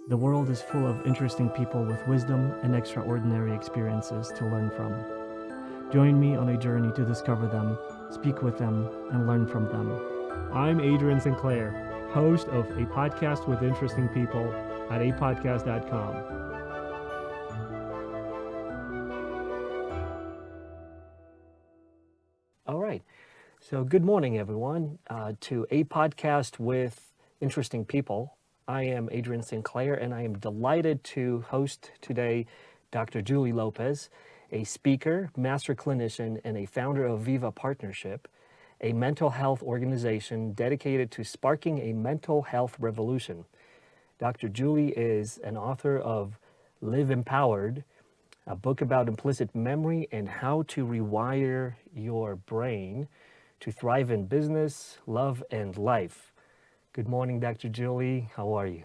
The world is full of interesting people with wisdom and extraordinary experiences to learn from. Join me on a journey to discover them, speak with them, and learn from them. I'm Adrian Sinclair, host of A Podcast with Interesting People at apodcast.com. All right. So, good morning, everyone, to A Podcast with Interesting People. I am Adrian Sinclair, and I am delighted to host today Dr. Julie Lopez, a speaker, master clinician, and a founder of Viva Partnership, a mental health organization dedicated to sparking a mental health revolution. Dr. Julie is an author of Live Empowered, a book about implicit memory and how to rewire your brain to thrive in business, love, and life. Good morning, Dr. Julie. How are you?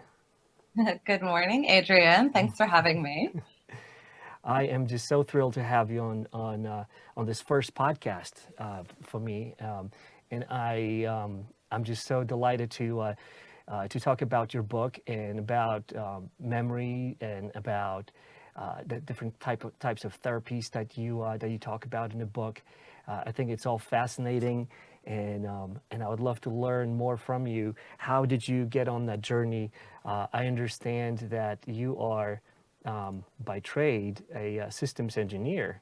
Good morning, Adrian. Thanks for having me. I am just so thrilled to have you on this first podcast for me, and I'm just so delighted to talk about your book and about memory and about the different types of therapies that you talk about in the book. I think it's all fascinating, and I would love to learn more from you. How did you get on that journey? I understand that you are by trade a systems engineer,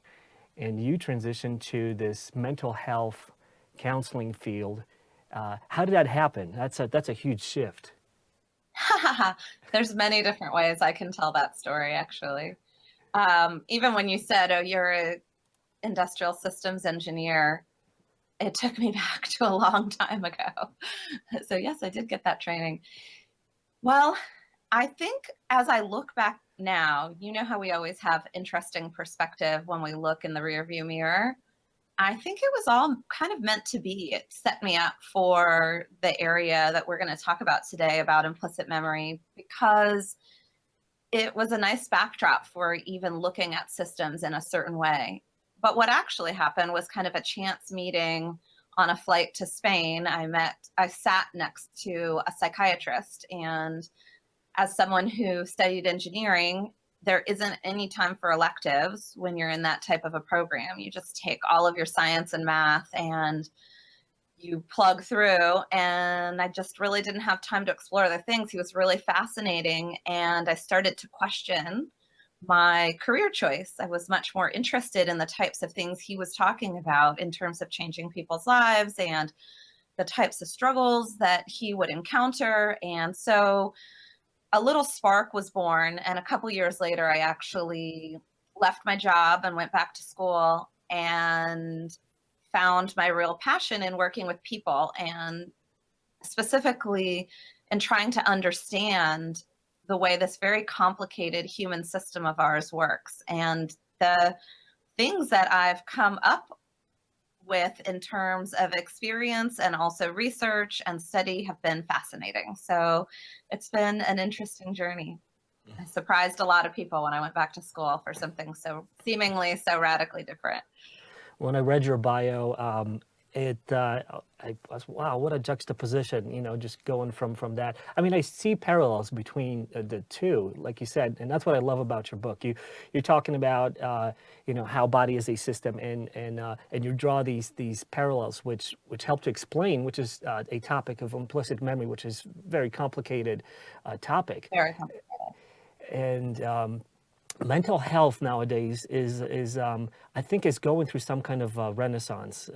and you transitioned to this mental health counseling field. How did that happen? That's a huge shift. There's many different ways I can tell that story, actually. Even when you said, oh, you're an industrial systems engineer, it took me back to a long time ago. So yes, I did get that training. Well, I think as I look back now, you know how we always have interesting perspective when we look in the rearview mirror. I think it was all kind of meant to be. It set me up for the area that we're going to talk about today about implicit memory, because it was a nice backdrop for even looking at systems in a certain way. But what actually happened was kind of a chance meeting on a flight to Spain. I sat next to a psychiatrist, and as someone who studied engineering, there isn't any time for electives when you're in that type of a program. You just take all of your science and math and you plug through. And I just really didn't have time to explore other things. He was really fascinating. And I started to question my career choice. I was much more interested in the types of things he was talking about in terms of changing people's lives and the types of struggles that he would encounter. And so a little spark was born, and a couple years later, I actually left my job and went back to school and found my real passion in working with people, and specifically in trying to understand the way this very complicated human system of ours works. And the things that I've come up with in terms of experience and also research and study have been fascinating. So it's been an interesting journey. I surprised a lot of people when I went back to school for something so seemingly so radically different. When I read your bio, I was, wow, what a juxtaposition, just going from that. I mean, I see parallels between the two, like you said, and that's what I love about your book. You're talking about how body is a system, and you draw these parallels which help to explain, which is a topic of implicit memory, which is very complicated topic. Very complicated. And mental health nowadays is I think is going through some kind of renaissance.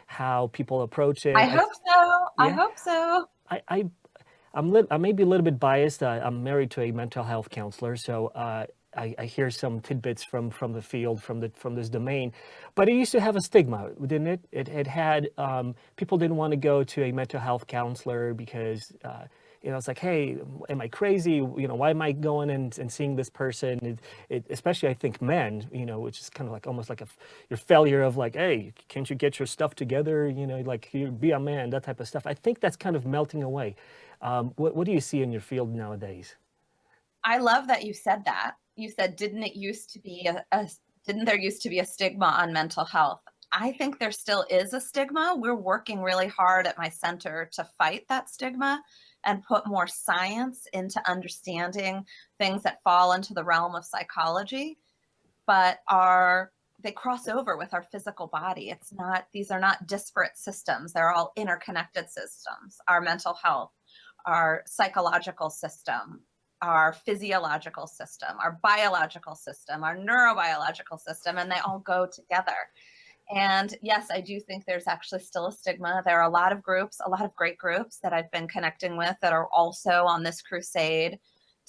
How people approach it. I hope so. I hope so. I may be a little bit biased. I'm married to a mental health counselor, so I hear some tidbits from the field, from this domain. But it used to have a stigma, didn't it? It had people didn't want to go to a mental health counselor because it's like, hey, am I crazy? Why am I going and seeing this person? Especially, I think, men, which is kind of like almost like your failure of like, hey, can't you get your stuff together? Like, you be a man, that type of stuff. I think that's kind of melting away. What do you see in your field nowadays? I love that you said that. You said, didn't there used to be a stigma on mental health? I think there still is a stigma. We're working really hard at my center to fight that stigma and put more science into understanding things that fall into the realm of psychology, but they cross over with our physical body. These are not disparate systems. They're all interconnected systems. Our mental health, our psychological system, our physiological system, our biological system, our neurobiological system, and they all go together. And yes, I do think there's actually still a stigma. There are a lot of groups, a lot of great groups that I've been connecting with that are also on this crusade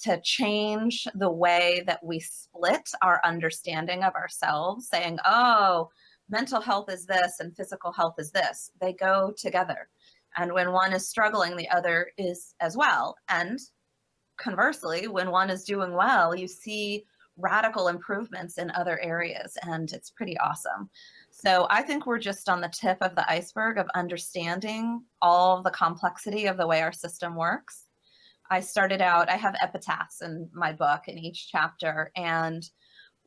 to change the way that we split our understanding of ourselves, saying, oh, mental health is this and physical health is this. They go together. And when one is struggling, the other is as well. And conversely, when one is doing well, you see radical improvements in other areas, and it's pretty awesome. So I think we're just on the tip of the iceberg of understanding all the complexity of the way our system works. I have epitaphs in my book in each chapter, and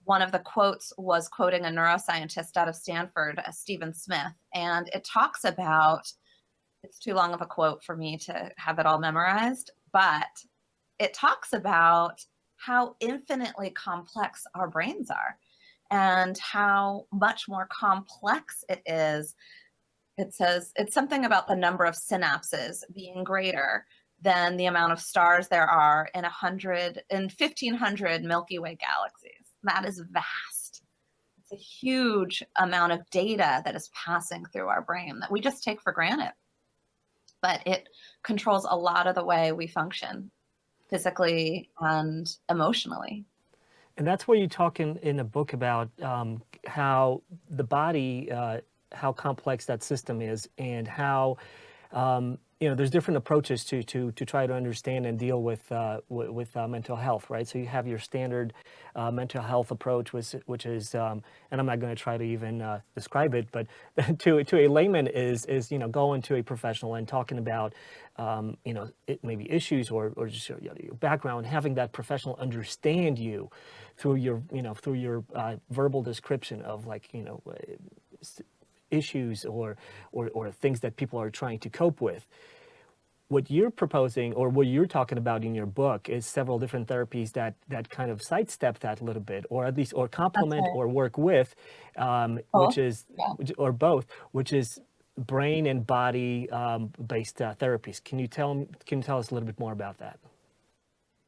one of the quotes was quoting a neuroscientist out of Stanford, Stephen Smith, and it talks about, it's too long of a quote for me to have it all memorized, but it talks about how infinitely complex our brains are and how much more complex it is. It says it's something about the number of synapses being greater than the amount of stars there are in 1,500 Milky Way galaxies. That is vast. It's a huge amount of data that is passing through our brain that we just take for granted. But it controls a lot of the way we function physically and emotionally. And that's where you talk in a book about how the body, how complex that system is, and how there's different approaches to try to understand and deal with mental health, right? So you have your standard mental health approach, which is, and I'm not going to try to even describe it, but to a layman is going to a professional and talking about maybe issues or just your background, having that professional understand you through your verbal description of issues or things that people are trying to cope with. What you're proposing, or what you're talking about in your book, is several different therapies that kind of sidestep that a little bit, or at least, or complement or work with, which is, or both, which is brain and body based therapies. Can you tell us a little bit more about that?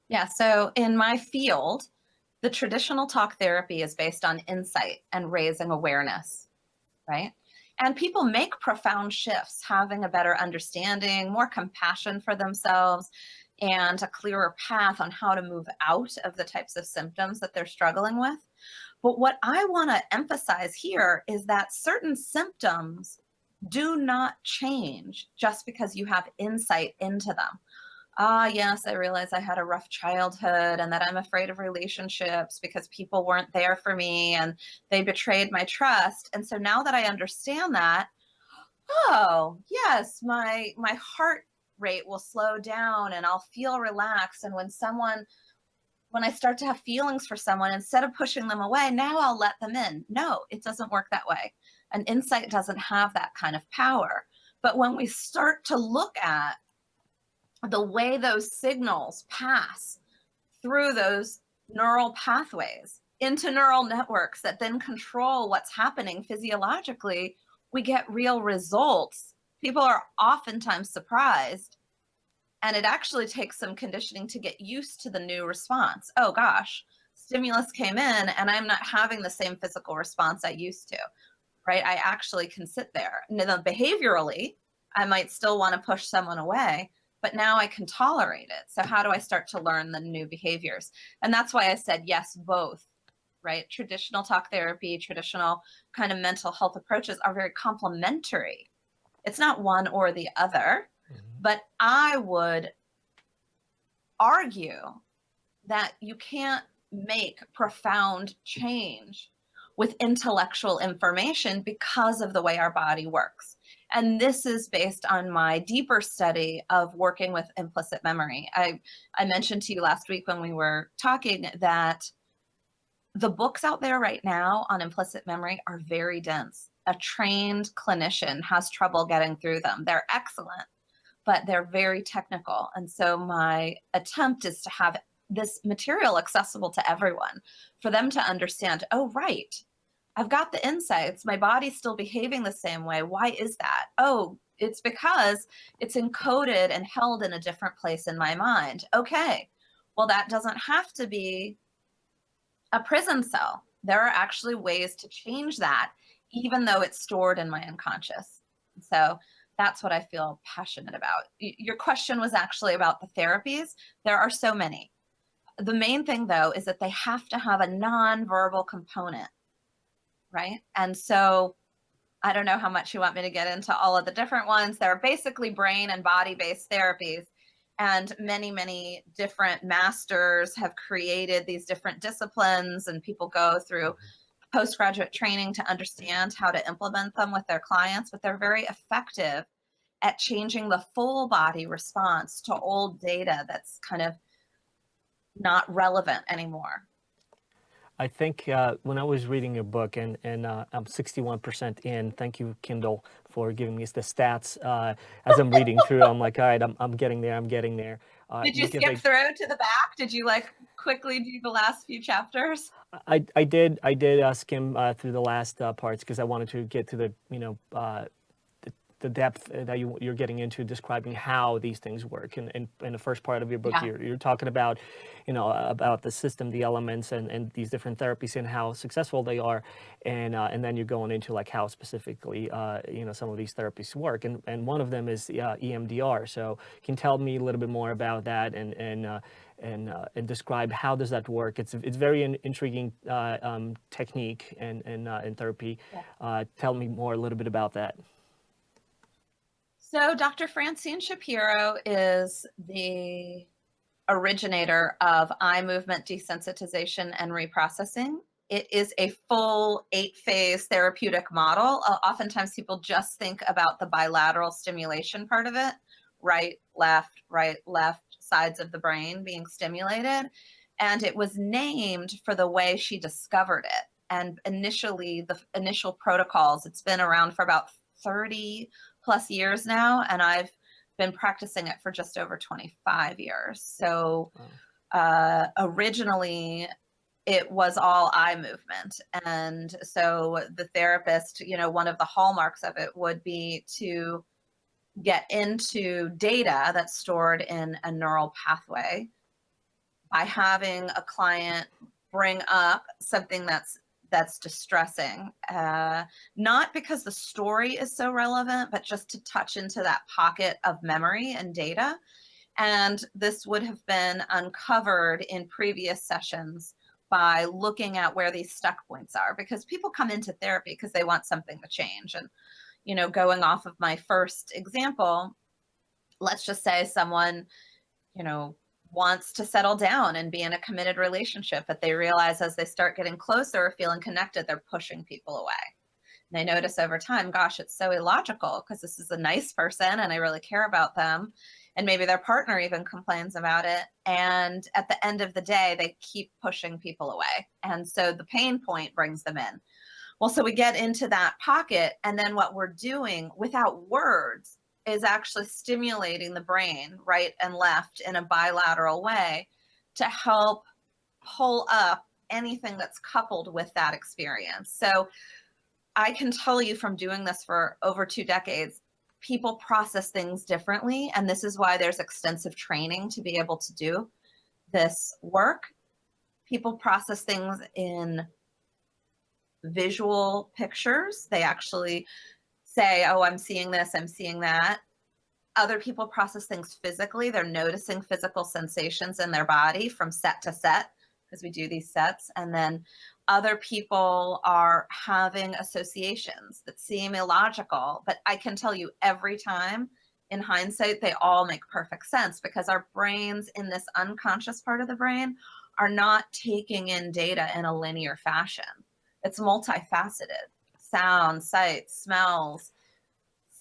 Yeah, so in my field, the traditional talk therapy is based on insight and raising awareness, right? And people make profound shifts, having a better understanding, more compassion for themselves, and a clearer path on how to move out of the types of symptoms that they're struggling with. But what I want to emphasize here is that certain symptoms do not change just because you have insight into them. Yes, I realize I had a rough childhood and that I'm afraid of relationships because people weren't there for me and they betrayed my trust. And so now that I understand that, oh, yes, my heart rate will slow down and I'll feel relaxed. And when I start to have feelings for someone, instead of pushing them away, now I'll let them in. No, it doesn't work that way. An insight doesn't have that kind of power. But when we start to look at the way those signals pass through those neural pathways into neural networks that then control what's happening physiologically, we get real results. People are oftentimes surprised, and it actually takes some conditioning to get used to the new response. Oh gosh, stimulus came in and I'm not having the same physical response I used to, right? I actually can sit there. Now, behaviorally, I might still want to push someone away, but now I can tolerate it. So how do I start to learn the new behaviors? And that's why I said, yes, both, right? Traditional talk therapy, traditional kind of mental health approaches are very complementary. It's not one or the other, but I would argue that you can't make profound change with intellectual information because of the way our body works. And this is based on my deeper study of working with implicit memory. I mentioned to you last week when we were talking that the books out there right now on implicit memory are very dense. A trained clinician has trouble getting through them. They're excellent, but they're very technical. And so my attempt is to have this material accessible to everyone for them to understand, oh, right, I've got the insights. My body's still behaving the same way. Why is that? Oh, it's because it's encoded and held in a different place in my mind. Okay, well, that doesn't have to be a prison cell. There are actually ways to change that, even though it's stored in my unconscious. So that's what I feel passionate about. Your question was actually about the therapies. There are so many. The main thing, though, is that they have to have a non-verbal component, right? And so I don't know how much you want me to get into all of the different ones. There are basically brain and body-based therapies, and many, many different masters have created these different disciplines, and people go through postgraduate training to understand how to implement them with their clients, but they're very effective at changing the full body response to old data that's kind of not relevant anymore. I think when I was reading your book, and I'm 61% in, thank you, Kindle, for giving me the stats. As I'm reading through, I'm like, all right, I'm getting there, I'm getting there. Did you skip through to the back? Did you like quickly do the last few chapters? I did skim through the last parts because I wanted to get to the depth that you're getting into describing how these things work. And in the first part of your book, you're talking about, about the system, the elements, and these different therapies and how successful they are. And then you're going into like how specifically, some of these therapies work. And one of them is EMDR. So can you tell me a little bit more about that and describe how does that work? It's very intriguing technique and therapy. Yeah. Tell me more a little bit about that. So Dr. Francine Shapiro is the originator of eye movement desensitization and reprocessing. It is a full 8-phase therapeutic model. Oftentimes people just think about the bilateral stimulation part of it, right, left sides of the brain being stimulated. And it was named for the way she discovered it. And initially, the initial protocols, it's been around for about 30 plus years now, and I've been practicing it for just over 25 years. So originally it was all eye movement. And so the therapist, one of the hallmarks of it would be to get into data that's stored in a neural pathway by having a client bring up something that's distressing, not because the story is so relevant, but just to touch into that pocket of memory and data. And this would have been uncovered in previous sessions by looking at where these stuck points are, because people come into therapy because they want something to change. And, going off of my first example, let's just say someone, wants to settle down and be in a committed relationship, but they realize as they start getting closer, feeling connected, they're pushing people away. And they notice over time, gosh, it's so illogical because this is a nice person and I really care about them. And maybe their partner even complains about it. And at the end of the day, they keep pushing people away. And so the pain point brings them in. Well, so we get into that pocket, and then what we're doing without words is actually stimulating the brain right and left in a bilateral way to help pull up anything that's coupled with that experience. So I can tell you from doing this for over 2 decades, people process things differently. And this is why there's extensive training to be able to do this work. People process things in visual pictures. They actually say, oh, I'm seeing this, I'm seeing that. Other people process things physically. They're noticing physical sensations in their body from set to set, because we do these sets. And then other people are having associations that seem illogical, but I can tell you every time in hindsight, they all make perfect sense, because our brains in this unconscious part of the brain are not taking in data in a linear fashion. It's multifaceted: sound, sight, smells,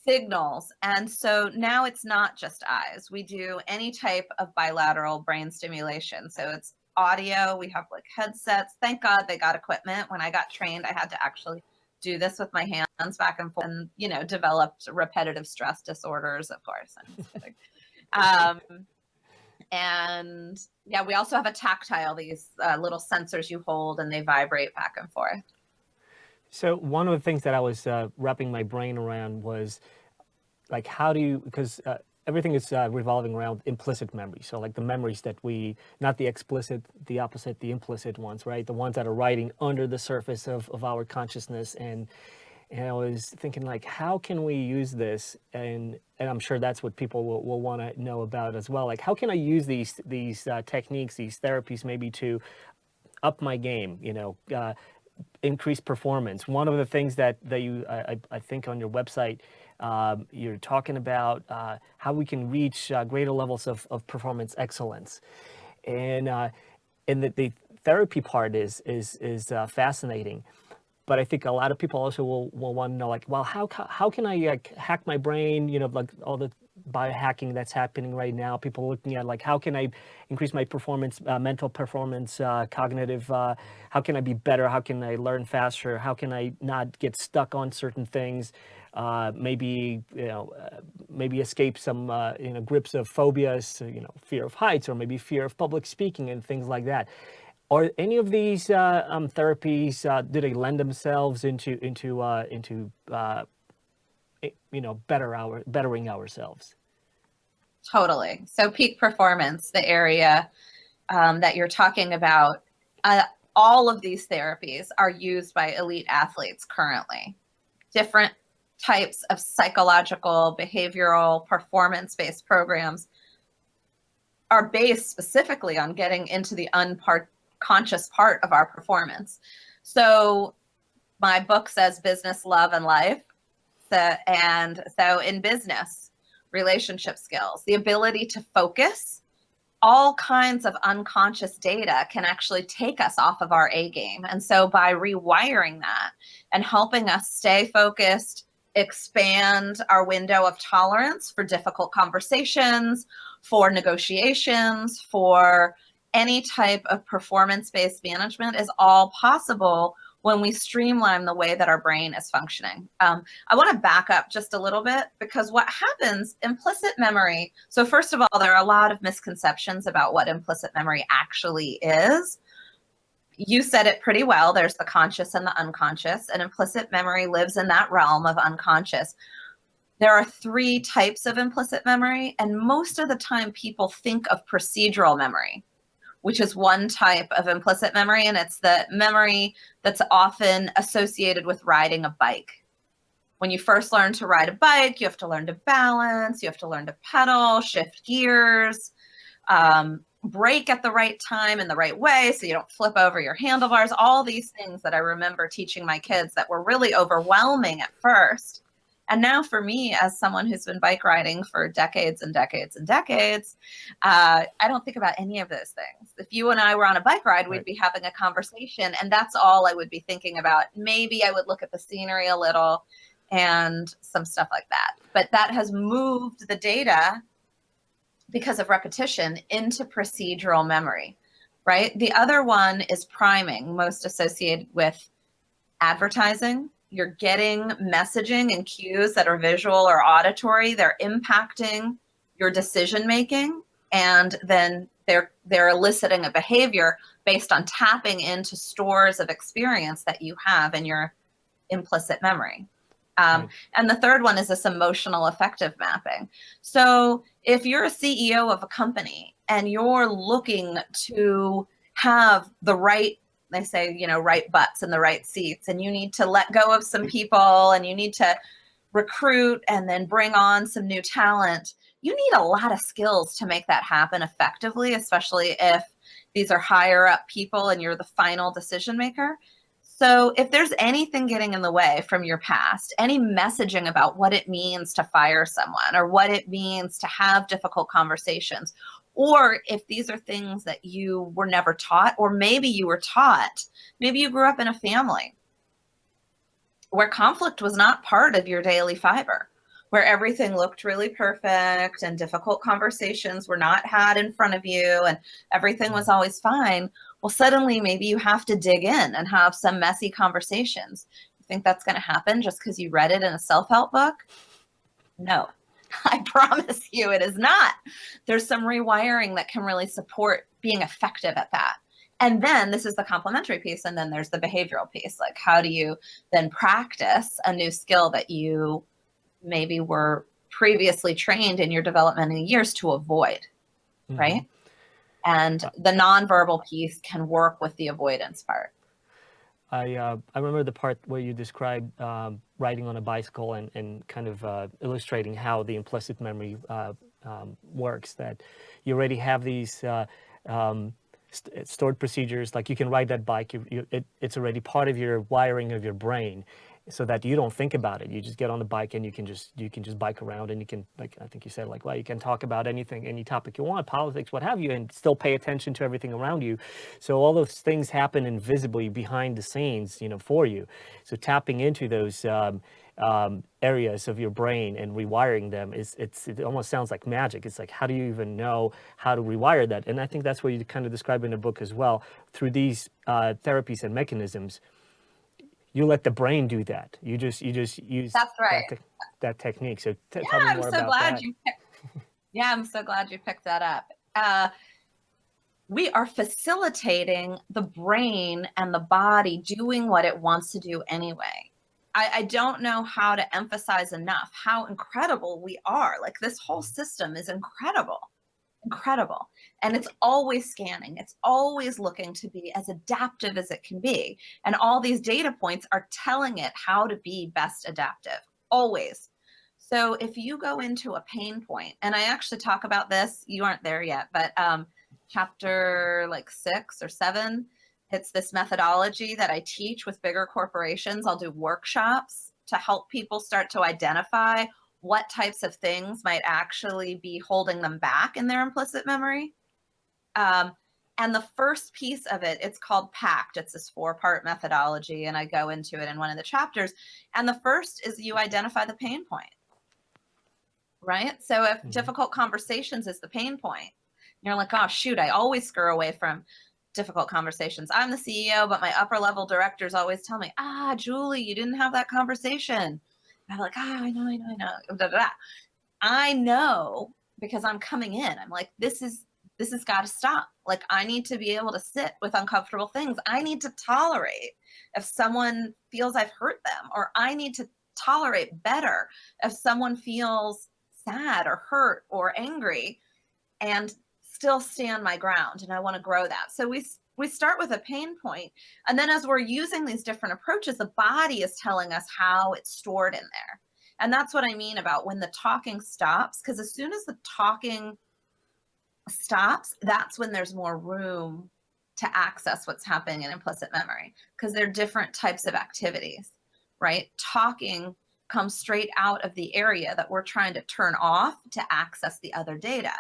signals. And so now it's not just eyes. We do any type of bilateral brain stimulation. So it's audio. We have like headsets. Thank God they got equipment. When I got trained, I had to actually do this with my hands back and forth, and, you know, developed repetitive stress disorders, of course. I'm just kidding. And yeah, we also have a tactile, these little sensors you hold and they vibrate back and forth. So one of the things that I was wrapping my brain around was like, how do you, because everything is revolving around implicit memory. So like the memories that we, not the explicit, the opposite, the implicit ones, right? The ones that are riding under the surface of our consciousness. And I was thinking like, how can we use this? And I'm sure that's what people will want to know about as well. Like, how can I use these techniques, these therapies, maybe to up my game, you know, increase performance? One of the things that you, I think on your website, you're talking about how we can reach greater levels of performance excellence. And the therapy part is fascinating. But I think a lot of people also will want to know, like, well, how can I hack my brain? You know, like all the biohacking that's happening right now. People looking at like, how can I increase my performance, mental performance, cognitive? How can I be better? How can I learn faster? How can I not get stuck on certain things? Maybe maybe escape some grips of phobias, fear of heights, or maybe fear of public speaking and things like that. Are any of these therapies, do they lend themselves into bettering ourselves? Totally. So peak performance, the area that you're talking about, all of these therapies are used by elite athletes currently. Different types of psychological, behavioral, performance-based programs are based specifically on getting into the unconscious part of our performance. So my book says business, love, and life. So in business, relationship skills, the ability to focus, all kinds of unconscious data can actually take us off of our A game. And so by rewiring that and helping us stay focused, expand our window of tolerance for difficult conversations, for negotiations, for any type of performance-based management is all possible when we streamline the way that our brain is functioning. I want to back up just a little bit, because what happens, implicit memory. So first of all, there are a lot of misconceptions about what implicit memory actually is. You said it pretty well. There's the conscious and the unconscious, and implicit memory lives in that realm of unconscious. There are 3 types of implicit memory, and most of the time people think of procedural memory, which is one type of implicit memory, and it's the memory that's often associated with riding a bike. When you first learn to ride a bike, you have to learn to balance, you have to learn to pedal, shift gears, brake at the right time in the right way so you don't flip over your handlebars, all these things that I remember teaching my kids that were really overwhelming at first. And now for me, as someone who's been bike riding for decades and decades and decades, I don't think about any of those things. If you and I were on a bike ride, we'd be having a conversation, and that's all I would be thinking about. Maybe I would look at the scenery a little and some stuff like that. But that has moved the data, because of repetition, into procedural memory, right? The other one is priming, most associated with advertising. You're getting messaging and cues that are visual or auditory. They're impacting your decision making, and then they're eliciting a behavior based on tapping into stores of experience that you have in your implicit memory. And the third one is this emotional affective mapping. So if you're a CEO of a company and you're looking to have the right, they say, right butts in the right seats, and you need to let go of some people and you need to recruit and then bring on some new talent, you need a lot of skills to make that happen effectively, especially if these are higher up people and you're the final decision maker. So if there's anything getting in the way from your past, any messaging about what it means to fire someone or what it means to have difficult conversations, or if these are things that you were never taught, or maybe you were taught, maybe you grew up in a family where conflict was not part of your daily fiber, where everything looked really perfect and difficult conversations were not had in front of you and everything was always fine. Well, suddenly maybe you have to dig in and have some messy conversations. think that's going to happen just because you read it in a self-help book? No, I promise you it is not. There's some rewiring that can really support being effective at that. And then this is the complementary piece. And then there's the behavioral piece. Like, how do you then practice a new skill that you maybe were previously trained in your developmental years to avoid, right? And the nonverbal piece can work with the avoidance part. I remember the part where you described riding on a bicycle and kind of illustrating how the implicit memory works, that you already have these stored procedures, like you can ride that bike, it's already part of your wiring of your brain, so that you don't think about it. You just get on the bike and you can just bike around, and you can, like I think you said, like, well, you can talk about anything, any topic you want, politics, what have you, and still pay attention to everything around you. So all those things happen invisibly behind the scenes, for you. So tapping into those areas of your brain and rewiring them it almost sounds like magic. It's like, how do you even know how to rewire that? And I think that's what you kind of describe in the book as well. Through these therapies and mechanisms, you let the brain do that. You just use That's right. that technique. So tell me I'm more so about glad that. I'm so glad you picked that up. We are facilitating the brain and the body doing what it wants to do anyway. I don't know how to emphasize enough how incredible we are. Like, this whole system is incredible. And it's always scanning. It's always looking to be as adaptive as it can be. And all these data points are telling it how to be best adaptive, always. So if you go into a pain point, and I actually talk about this, you aren't there yet, but chapter like 6 or 7, it's this methodology that I teach with bigger corporations. I'll do workshops to help people start to identify what types of things might actually be holding them back in their implicit memory. And the first piece of it, it's called PACT. It's this 4-part methodology, and I go into it in one of the chapters. And the first is you identify the pain point, right? So if difficult conversations is the pain point, you're like, oh, shoot, I always scur away from difficult conversations. I'm the CEO, but my upper level directors always tell me, Julie, you didn't have that conversation. I'm like, I know. Da, da, da. I know, because I'm coming in. I'm like, this has got to stop. Like, I need to be able to sit with uncomfortable things. I need to tolerate if someone feels I've hurt them, or I need to tolerate better if someone feels sad or hurt or angry, and still stand my ground. And I want to grow that. So we start with a pain point, and then as we're using these different approaches, the body is telling us how it's stored in there. And that's what I mean about when the talking stops, because as soon as the talking stops, that's when there's more room to access what's happening in implicit memory, because they're different types of activities, right? Talking comes straight out of the area that we're trying to turn off to access the other data,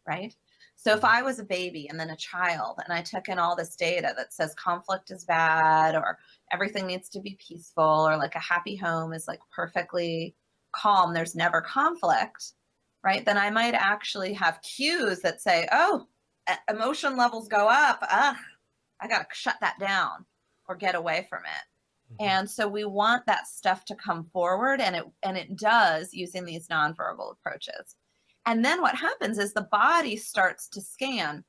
right? So if I was a baby and then a child, and I took in all this data that says conflict is bad, or everything needs to be peaceful, or like a happy home is like perfectly calm, there's never conflict, right? Then I might actually have cues that say, oh, emotion levels go up. I got to shut that down or get away from it. And so we want that stuff to come forward, and it does, using these nonverbal approaches. And then what happens is the body starts to scan.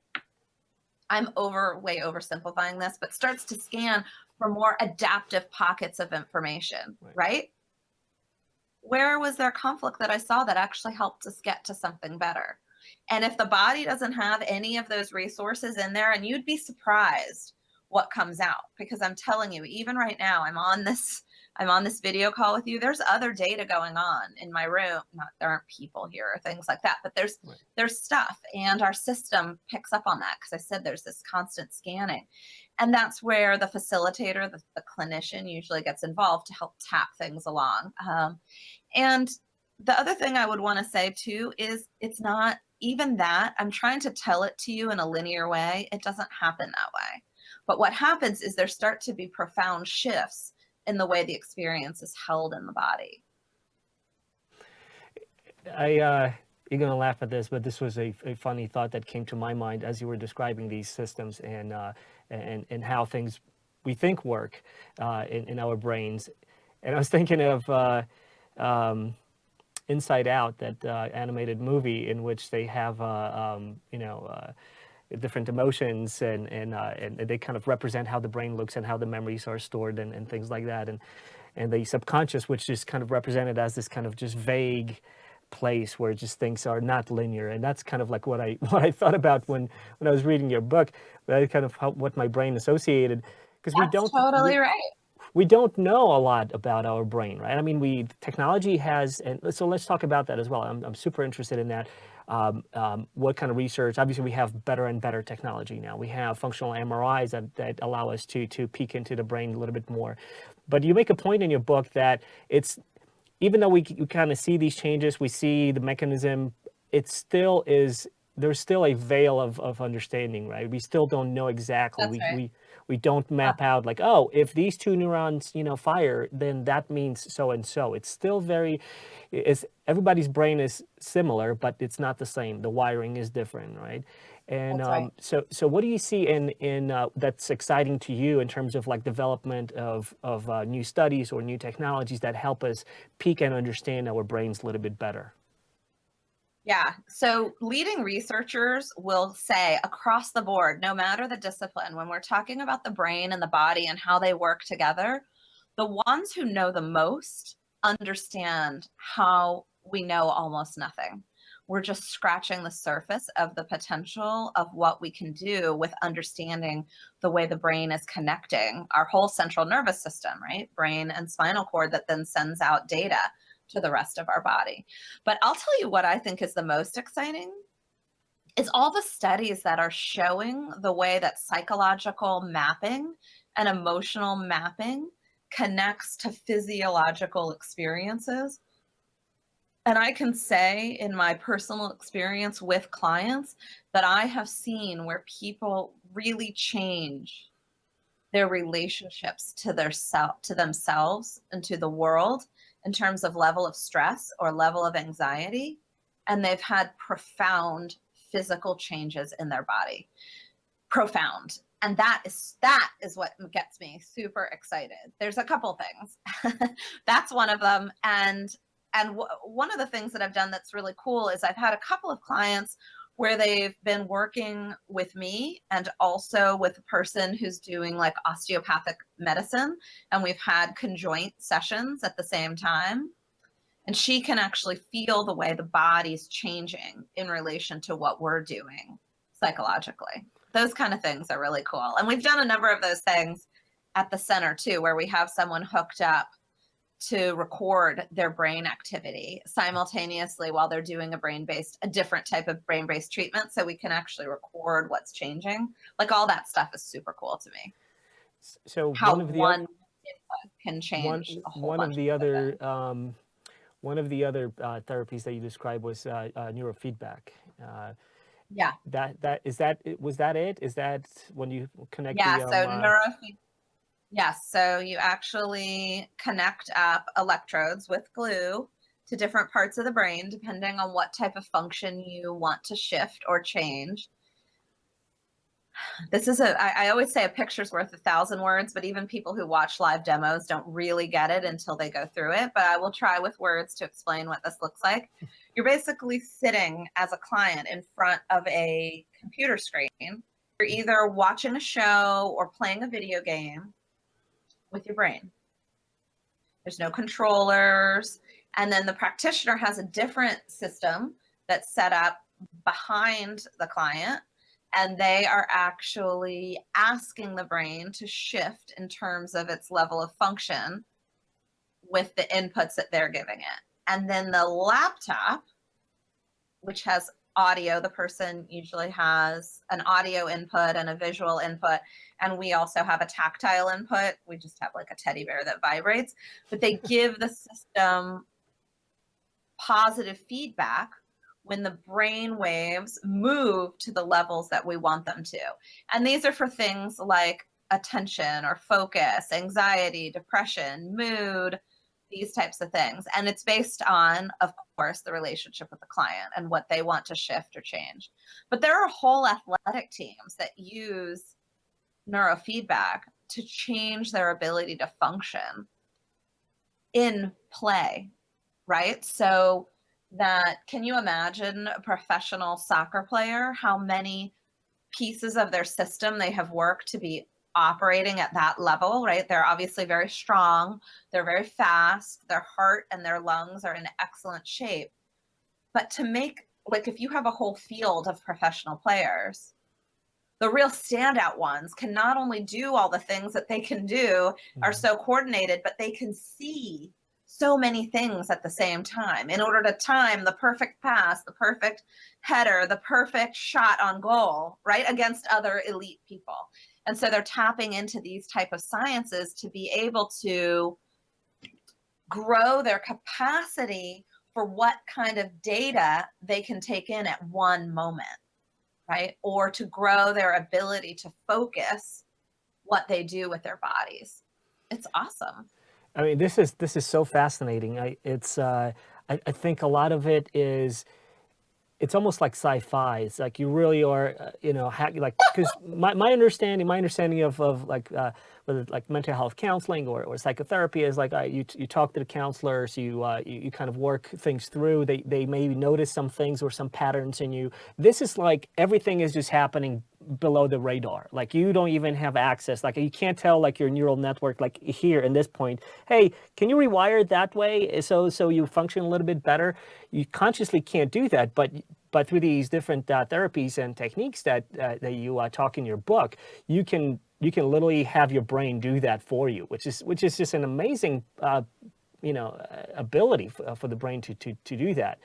I'm way oversimplifying this, but starts to scan for more adaptive pockets of information, right? Where was there conflict that I saw that actually helped us get to something better? And if the body doesn't have any of those resources in there, and you'd be surprised what comes out, because I'm telling you, even right now, I'm on this video call with you. There's other data going on in my room. There aren't people here or things like that, but there's stuff, and our system picks up on that, because I said there's this constant scanning. And that's where the facilitator, the clinician, usually gets involved to help tap things along. And the other thing I would want to say too is, it's not even that I'm trying to tell it to you in a linear way. It doesn't happen that way. But what happens is there start to be profound shifts in the way the experience is held in the body. You're going to laugh at this, but this was a funny thought that came to my mind as you were describing these systems and how things we think work in our brains. And I was thinking of Inside Out, that animated movie in which they have, different emotions, and they kind of represent how the brain looks and how the memories are stored, and things like that. And the subconscious, which is kind of represented as this kind of just vague place where just things are not linear. And that's kind of like what I what I thought about when I was reading your book. That kind of what my brain associated, because That's totally right. we don't know a lot about our brain, right? I mean, technology has, and so let's talk about that as well. I'm super interested in that. What kind of research? Obviously, we have better and better technology now. We have functional MRIs that allow us to peek into the brain a little bit more. But you make a point in your book that it's, even though we kind of see these changes, we see the mechanism, it still is, there's still a veil of understanding, right? We still don't know exactly. That's right. We don't map out like, oh, if these two neurons, fire, then that means so and so. It's still everybody's brain is similar, but it's not the same. The wiring is different, right? And That's right. so what do you see in that's exciting to you in terms of like development of new studies or new technologies that help us peek and understand our brains a little bit better? Yeah. So leading researchers will say across the board, no matter the discipline, when we're talking about the brain and the body and how they work together, the ones who know the most understand how we know almost nothing. We're just scratching the surface of the potential of what we can do with understanding the way the brain is connecting our whole central nervous system, right? Brain and spinal cord that then sends out data to the rest of our body. But I'll tell you what I think is the most exciting is all the studies that are showing the way that psychological mapping and emotional mapping connects to physiological experiences. And I can say in my personal experience with clients that I have seen where people really change their relationships to themselves and to the world in terms of level of stress or level of anxiety, and they've had profound physical changes in their body. Profound. And that is what gets me super excited. There's a couple things. That's one of them. And one of the things that I've done that's really cool is I've had a couple of clients where they've been working with me and also with a person who's doing like osteopathic medicine. And we've had conjoint sessions at the same time. And she can actually feel the way the body's changing in relation to what we're doing psychologically. Those kind of things are really cool. And we've done a number of those things at the center too, where we have someone hooked up to record their brain activity simultaneously while they're doing a different type of brain-based treatment. So we can actually record what's changing. Like all that stuff is super cool to me. So How one of the one input can change a whole one bunch of the of other other one of the other therapies that you described was neurofeedback. Yeah. Was that it? Is that when you connect Yeah. the So neurofeedback. Yes. So you actually connect up electrodes with glue to different parts of the brain, depending on what type of function you want to shift or change. I always say a picture's worth 1,000 words, but even people who watch live demos don't really get it until they go through it. But I will try with words to explain what this looks like. You're basically sitting as a client in front of a computer screen. You're either watching a show or playing a video game with your brain. There's no controllers. And then the practitioner has a different system that's set up behind the client. And they are actually asking the brain to shift in terms of its level of function with the inputs that they're giving it. And then the laptop, which has audio, the person usually has an audio input and a visual input. And we also have a tactile input. We just have like a teddy bear that vibrates, but they give the system positive feedback when the brain waves move to the levels that we want them to. And these are for things like attention or focus, anxiety, depression, mood, these types of things. And it's based on, of course, the relationship with the client and what they want to shift or change. But there are whole athletic teams that use neurofeedback to change their ability to function in play, right? So that, can you imagine a professional soccer player, how many pieces of their system they have worked to be operating at that level, right? They're obviously very strong, they're very fast, their heart and their lungs are in excellent shape. But to make, like, if you have a whole field of professional players, the real standout ones can not only do all the things that they can do, are so coordinated, but they can see so many things at the same time in order to time the perfect pass, the perfect header, the perfect shot on goal, right, against other elite people. And so they're tapping into these type of sciences to be able to grow their capacity for what kind of data they can take in at one moment, right? Or to grow their ability to focus what they do with their bodies. It's awesome. I mean, this is so fascinating. I think a lot of it is, it's almost like sci-fi. It's like you really are, like, because my understanding of like whether it's like mental health counseling or psychotherapy is like you talk to the counselors, you kind of work things through. They maybe notice some things or some patterns in you. This is like everything is just happening below the radar. Like you don't even have access. Like you can't tell like your neural network like here in this point, hey, can you rewire it that way so you function a little bit better? You consciously can't do that, but through these different therapies and techniques that you talk in your book, you can literally have your brain do that for you, which is just an amazing ability for the brain to do that.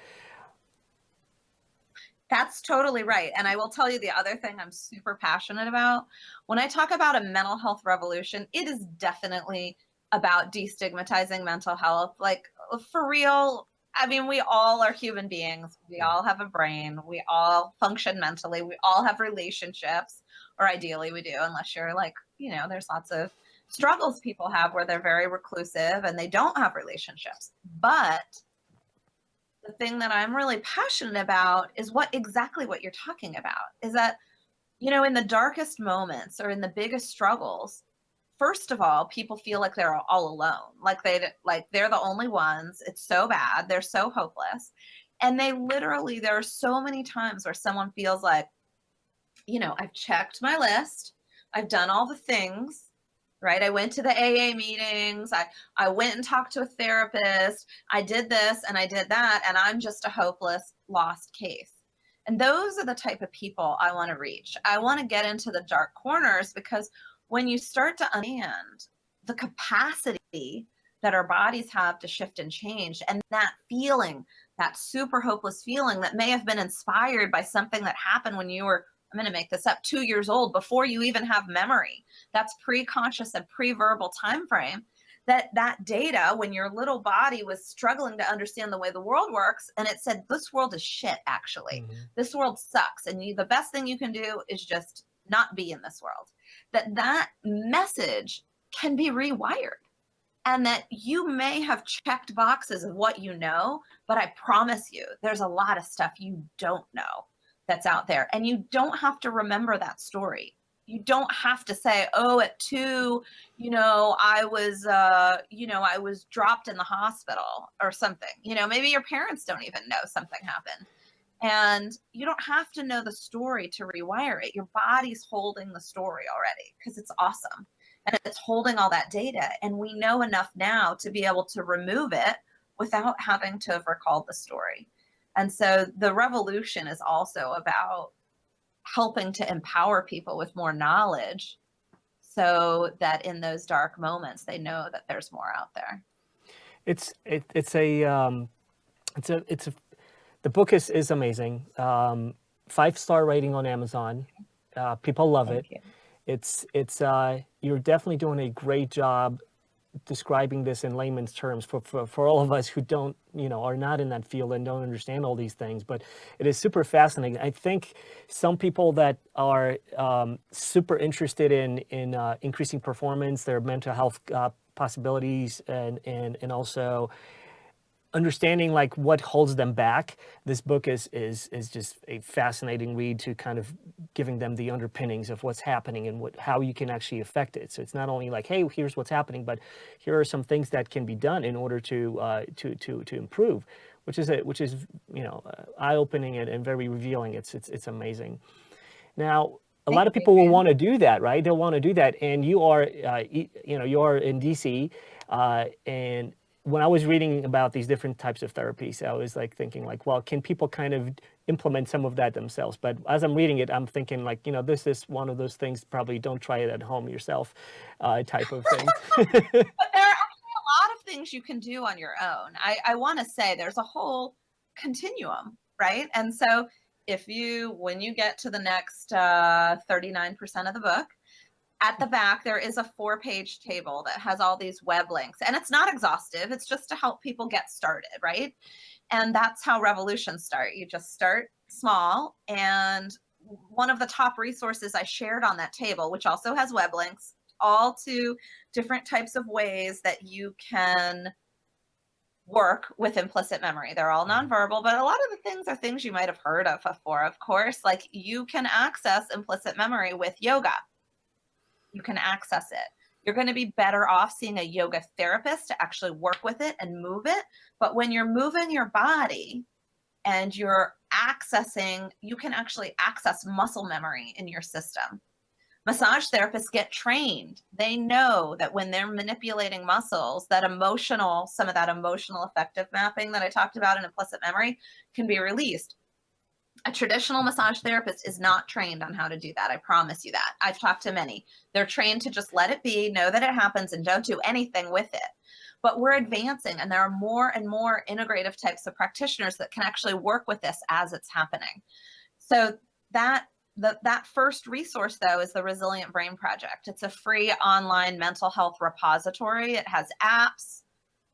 That's totally right. And I will tell you the other thing I'm super passionate about. When I talk about a mental health revolution, it is definitely about destigmatizing mental health. Like, for real, I mean, we all are human beings. We all have a brain. We all function mentally. We all have relationships, or ideally we do, unless you're like, there's lots of struggles people have where they're very reclusive and they don't have relationships. But the thing that I'm really passionate about is exactly what you're talking about, is that, in the darkest moments or in the biggest struggles, first of all, people feel like they're all alone, like they're the only ones. It's so bad. They're so hopeless. And there are so many times where someone feels like, I've checked my list. I've done all the things, right? I went to the AA meetings. I went and talked to a therapist. I did this and I did that. And I'm just a hopeless, lost case. And those are the type of people I want to reach. I want to get into the dark corners, because when you start to understand the capacity that our bodies have to shift and change, and that feeling, that super hopeless feeling that may have been inspired by something that happened when you were, I'm going to make this up, 2 years old, before you even have memory. That's pre-conscious and pre-verbal time frame. That data, when your little body was struggling to understand the way the world works, and it said, this world is shit, actually. This world sucks, and the best thing you can do is just not be in this world. That message can be rewired. And that you may have checked boxes of what you know, but I promise you, there's a lot of stuff you don't know that's out there. And you don't have to remember that story. You don't have to say, oh, at 2, I was dropped in the hospital or something. Maybe your parents don't even know something happened. And you don't have to know the story to rewire it. Your body's holding the story already, because it's awesome. And it's holding all that data. And we know enough now to be able to remove it without having to have recalled the story. And so the revolution is also about helping to empower people with more knowledge, so that in those dark moments, they know that there's more out there. The book is amazing. 5-star rating on Amazon. People love it. You're definitely doing a great job describing this in layman's terms for all of us who don't, are not in that field and don't understand all these things. But it is super fascinating. I think some people that are super interested in increasing performance, their mental health possibilities, and also understanding like what holds them back, this book is just a fascinating read to kind of giving them the underpinnings of what's happening and how you can actually affect it. So it's not only like, hey, here's what's happening, but here are some things that can be done in order to improve, which is eye-opening and very revealing. It's amazing. Now, a lot of people will want to do that, right? They'll want to do that, and you are in DC, and when I was reading about these different types of therapies, I was like thinking like, well, can people kind of implement some of that themselves? But as I'm reading it, I'm thinking like, this is one of those things, probably don't try it at home yourself, type of thing. But there are actually a lot of things you can do on your own. I want to say there's a whole continuum, right? And so when you get to the next 39% of the book, at the back, there is a 4-page table that has all these web links, and it's not exhaustive. It's just to help people get started, right? And that's how revolutions start. You just start small. And one of the top resources I shared on that table, which also has web links, all to different types of ways that you can work with implicit memory. They're all nonverbal, but a lot of the things are things you might have heard of before, of course. Like you can access implicit memory with yoga. You can access it. You're going to be better off seeing a yoga therapist to actually work with it and move it. But when you're moving your body and you're accessing, you can actually access muscle memory in your system. Massage therapists get trained. They know that when they're manipulating muscles, some of that emotional affective mapping that I talked about in implicit memory can be released. A traditional massage therapist is not trained on how to do that. I promise you that. I've talked to many. They're trained to just let it be, know that it happens, and don't do anything with it. But we're advancing, and there are more and more integrative types of practitioners that can actually work with this as it's happening. So that first resource, though, is the Resilient Brain Project. It's a free online mental health repository. It has apps,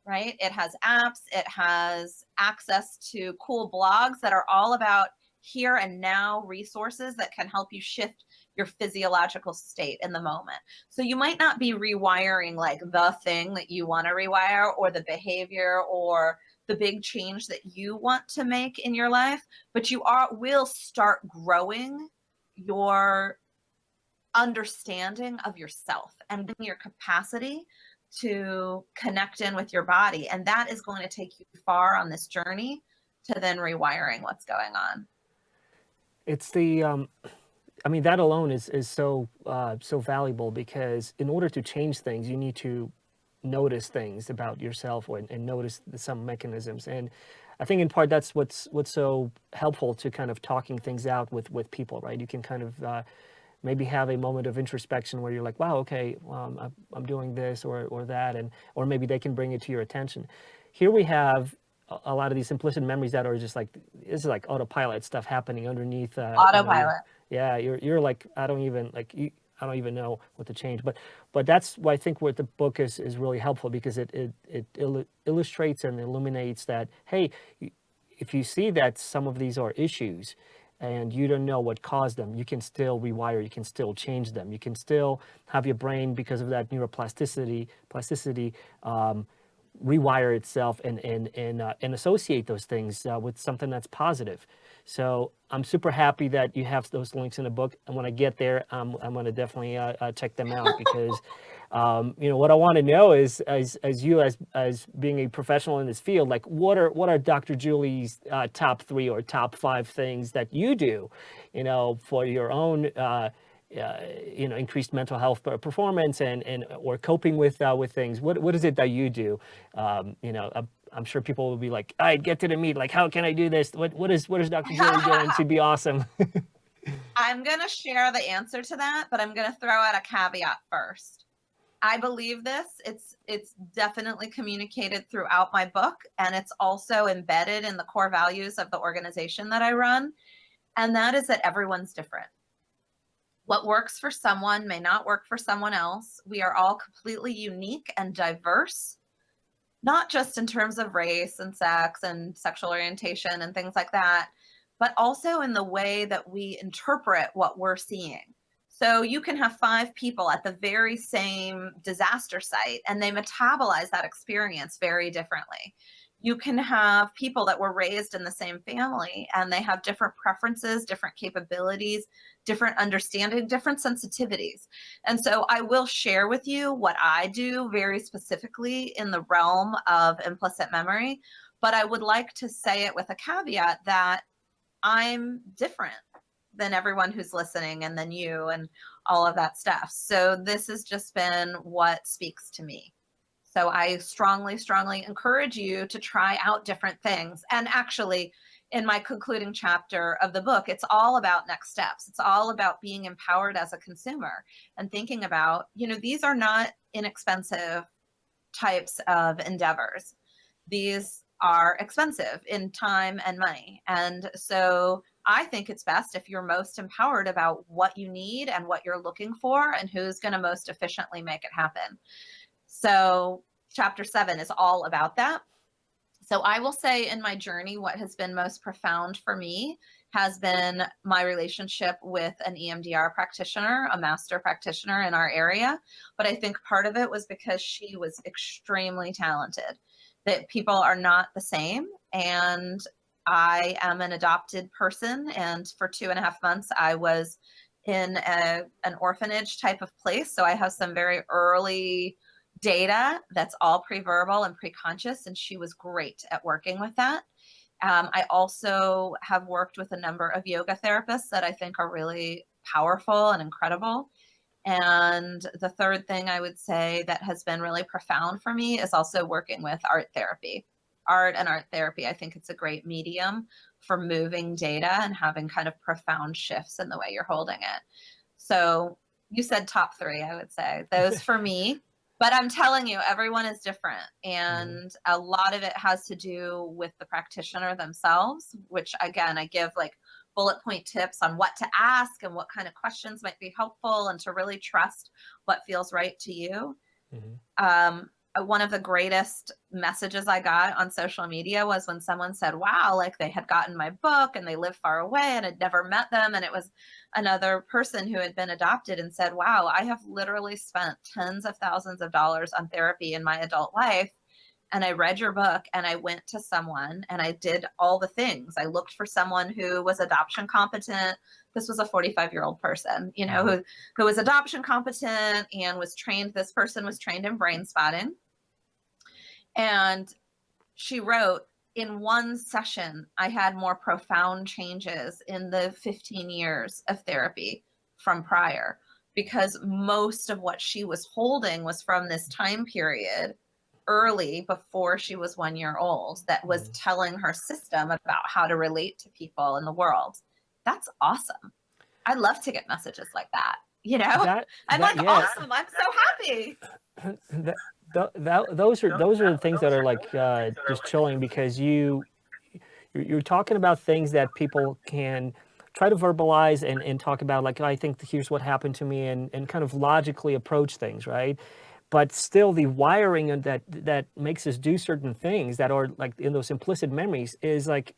right? It has apps. It has access to cool blogs that are all about here and now resources that can help you shift your physiological state in the moment. So you might not be rewiring like the thing that you want to rewire or the behavior or the big change that you want to make in your life, but you will start growing your understanding of yourself and your capacity to connect in with your body. And that is going to take you far on this journey to then rewiring what's going on. It's that alone is so valuable, because in order to change things, you need to notice things about yourself and notice some mechanisms. And I think in part that's what's so helpful to kind of talking things out with people, right? You can kind of maybe have a moment of introspection where you're like, wow, okay, I'm doing this or that, or maybe they can bring it to your attention. Here we have a lot of these implicit memories that are just like, this is like autopilot stuff happening underneath. Autopilot. You're like, I don't even know what to change. But that's why I think what the book is really helpful, because it illustrates and illuminates that, hey, if you see that some of these are issues and you don't know what caused them, you can still rewire, you can still change them, you can still have your brain, because of that neuroplasticity, rewire itself and associate those things with something that's positive. So I'm super happy that you have those links in the book, and when I get there, I'm going to definitely check them out, because what I want to know is, as being a professional in this field, like what are Dr. Julie's top 3 or top 5 things that you do, for your own increased mental health performance and or coping with things. What is it that you do? I'm sure people will be like, all right, get to the meat. Like, how can I do this? What is Dr. Julie doing to be awesome? I'm going to share the answer to that, but I'm going to throw out a caveat first. I believe this. It's definitely communicated throughout my book, and it's also embedded in the core values of the organization that I run. And that is that everyone's different. What works for someone may not work for someone else. We are all completely unique and diverse, not just in terms of race and sex and sexual orientation and things like that, but also in the way that we interpret what we're seeing. So you can have 5 people at the very same disaster site, and they metabolize that experience very differently. You can have people that were raised in the same family and they have different preferences, different capabilities, different understanding, different sensitivities. And so I will share with you what I do very specifically in the realm of implicit memory, but I would like to say it with a caveat that I'm different than everyone who's listening and then you and all of that stuff. So this has just been what speaks to me. So I strongly, strongly encourage you to try out different things. And actually, in my concluding chapter of the book, it's all about next steps. It's all about being empowered as a consumer and thinking about, these are not inexpensive types of endeavors. These are expensive in time and money. And so I think it's best if you're most empowered about what you need and what you're looking for and who's going to most efficiently make it happen. So chapter 7 is all about that. So I will say in my journey, what has been most profound for me has been my relationship with an EMDR practitioner, a master practitioner in our area. But I think part of it was because she was extremely talented, that people are not the same. And I am an adopted person. And for 2.5 months, I was in an orphanage type of place. So I have some very early data that's all pre-verbal and pre-conscious, and she was great at working with that. I also have worked with a number of yoga therapists that I think are really powerful and incredible. And the third thing I would say that has been really profound for me is also working with art therapy. Art and art therapy, I think it's a great medium for moving data and having kind of profound shifts in the way you're holding it. So you said top 3, I would say. Those for me. But I'm telling you, everyone is different. And a lot of it has to do with the practitioner themselves, which again, I give like bullet point tips on what to ask and what kind of questions might be helpful and to really trust what feels right to you. One of the greatest messages I got on social media was when someone said, wow, like they had gotten my book and they live far away and I'd never met them. And it was another person who had been adopted and said, wow, I have literally spent tens of thousands of dollars on therapy in my adult life. And I read your book and I went to someone and I did all the things. I looked for someone who was adoption competent. This was a 45-year-old person, who was adoption competent and was trained. This person was trained in brain spotting. And she wrote, in one session, I had more profound changes in the 15 years of therapy from prior, because most of what she was holding was from this time period early before she was 1 year old that was telling her system about how to relate to people in the world. That's awesome. I love to get messages like that. Awesome. I'm so happy. Those are the things that are like just chilling, because you're talking about things that people can try to verbalize and talk about, like, I think here's what happened to me, and kind of logically approach things, right? But still, the wiring that makes us do certain things that are like in those implicit memories is like,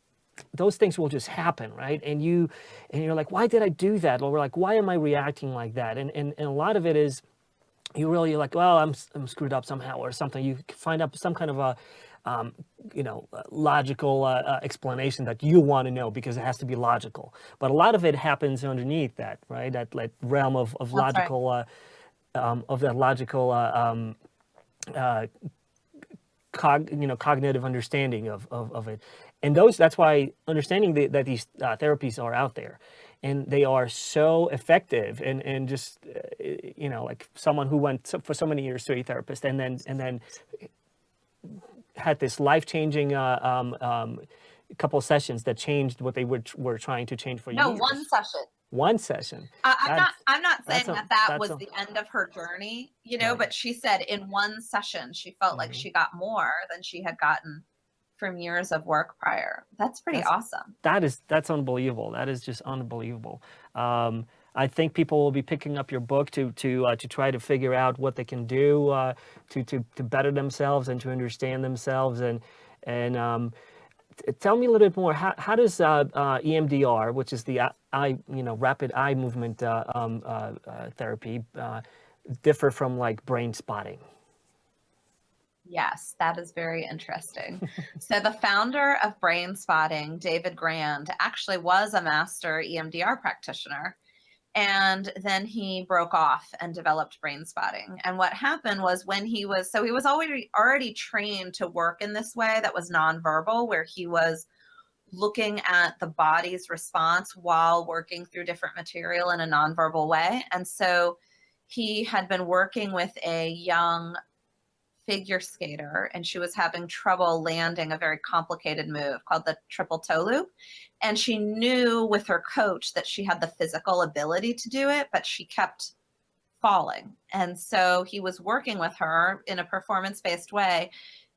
those things will just happen, right? And you're like, why did I do that? Or like, why am I reacting like that? And a lot of it is, you're like, well, I'm screwed up somehow or something. You find up some kind of a logical explanation that you want to know because it has to be logical. But a lot of it happens underneath that, right? That like realm of logical, right. Of that logical cognitive understanding of it. And that's why understanding that these therapies are out there, and they are so effective, and just like someone who went for so many years to a therapist and then had this life-changing couple sessions that changed what they were trying to change for years. No, one session. One session. I'm not saying that was the end of her journey, right. But she said in one session she felt like she got more than she had gotten from years of work prior. That's pretty awesome. That's unbelievable. That is just unbelievable. I think people will be picking up your book to try to figure out what they can do to better themselves and to understand themselves, and tell me a little bit more. How does EMDR, which is the rapid eye movement therapy, differ from like brain spotting? Yes, that is very interesting. So the founder of Brain Spotting, David Grand, actually was a master EMDR practitioner. And then he broke off and developed Brain Spotting. And what happened was when he was already trained to work in this way that was nonverbal, where he was looking at the body's response while working through different material in a nonverbal way. And so he had been working with a young figure skater, and she was having trouble landing a very complicated move called the triple toe loop. And she knew with her coach that she had the physical ability to do it, but she kept falling. And so he was working with her in a performance-based way.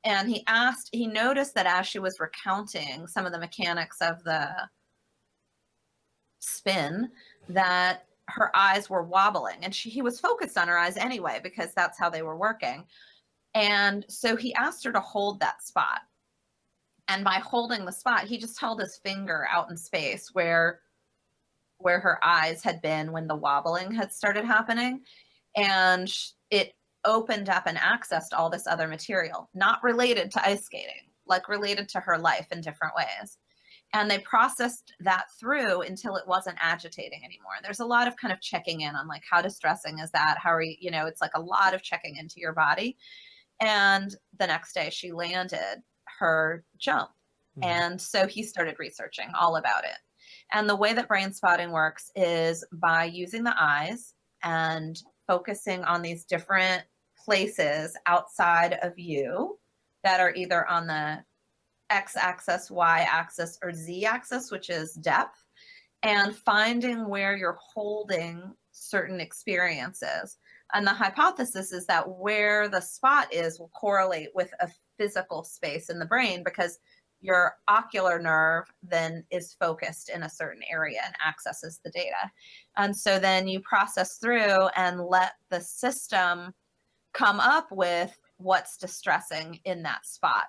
And he noticed that as she was recounting some of the mechanics of the spin, that her eyes were wobbling. And he was focused on her eyes anyway, because that's how they were working. And so he asked her to hold that spot. And by holding the spot, he just held his finger out in space where her eyes had been when the wobbling had started happening. And it opened up and accessed all this other material, not related to ice skating, like related to her life in different ways. And they processed that through until it wasn't agitating anymore. There's a lot of kind of checking in on like, how distressing is that? How are you, it's like a lot of checking into your body. And the next day she landed her jump. Mm-hmm. And so he started researching all about it. And the way that Brain Spotting works is by using the eyes and focusing on these different places outside of you that are either on the x-axis, y-axis, or z-axis, which is depth, and finding where you're holding certain experiences. And the hypothesis is that where the spot is will correlate with a physical space in the brain, because your ocular nerve then is focused in a certain area and accesses the data. And so then you process through and let the system come up with what's distressing in that spot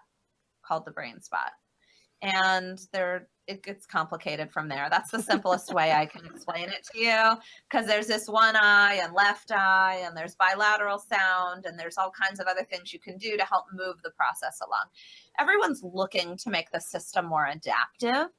called the brain spot. And it gets complicated from there. That's the simplest way I can explain it to you, because there's this one eye and left eye, and there's bilateral sound, and there's all kinds of other things you can do to help move the process along. Everyone's looking to make the system more adaptive.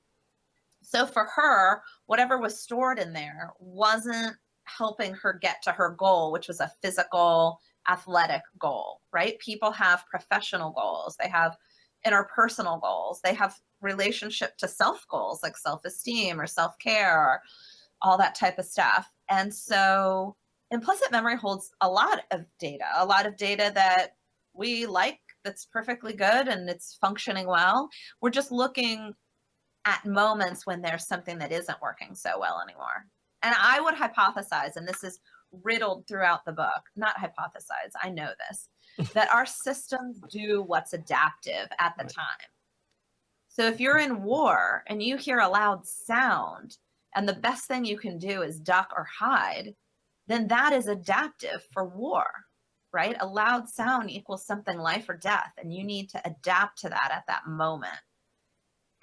So for her, whatever was stored in there wasn't helping her get to her goal, which was a physical, athletic goal, right? People have professional goals. They have interpersonal goals. They have relationship to self goals like self-esteem or self-care or all that type of stuff. And so implicit memory holds a lot of data that we like, that's perfectly good and it's functioning well. We're just looking at moments when there's something that isn't working so well anymore. And I would hypothesize, and this is riddled throughout the book, not hypothesize, I know this, that our systems do what's adaptive at the time. So if you're in war and you hear a loud sound and the best thing you can do is duck or hide, then that is adaptive for war, right? A loud sound equals something life or death, and you need to adapt to that at that moment.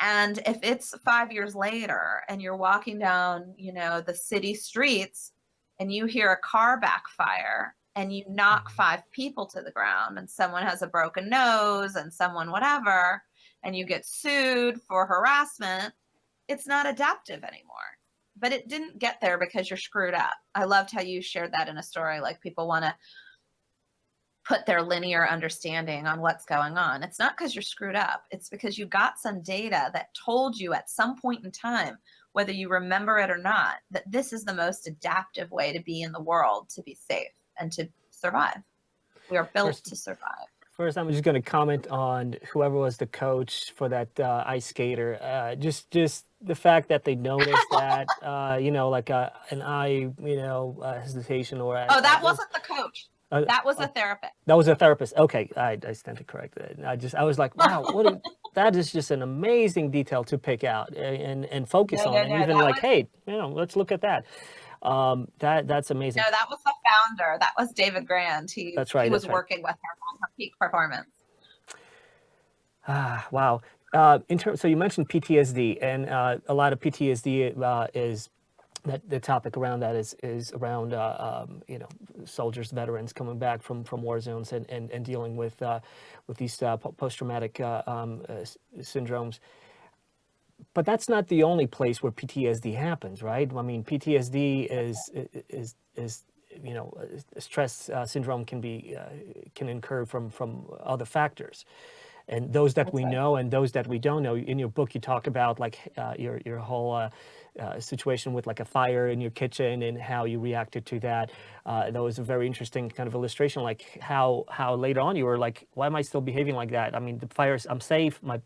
And if it's 5 years later and you're walking down, the city streets and you hear a car backfire and you knock 5 people to the ground and someone has a broken nose and someone whatever, and you get sued for harassment, it's not adaptive anymore. But it didn't get there because you're screwed up. I loved how you shared that in a story, like people want to put their linear understanding on what's going on. It's not because you're screwed up. It's because you got some data that told you at some point in time, whether you remember it or not, that this is the most adaptive way to be in the world, to be safe and to survive. We are built to survive. First, I'm just going to comment on whoever was the coach for that ice skater. Just the fact that they noticed that, like an eye, hesitation or. That wasn't the coach. That was a therapist. That was a therapist. Okay, I stand to correct it. I was like, wow, that is just an amazing detail to pick out and focus on, and even like, hey, let's look at that. That's amazing. No, that was the founder. That was David Grand. That's right. He was working with her on her peak performance. Wow. So you mentioned PTSD, and a lot of PTSD is that the topic around that is around soldiers, veterans coming back from war zones and dealing with these post-traumatic syndromes. But that's not the only place where PTSD happens, right? I mean, PTSD is stress syndrome can incur from other factors, and those that That's we right. know and those that we don't know. In your book, you talk about like your whole situation with like a fire in your kitchen and how you reacted to that. That was a very interesting kind of illustration, like how later on you were like, why am I still behaving like that? I mean, the fire's, I'm safe. My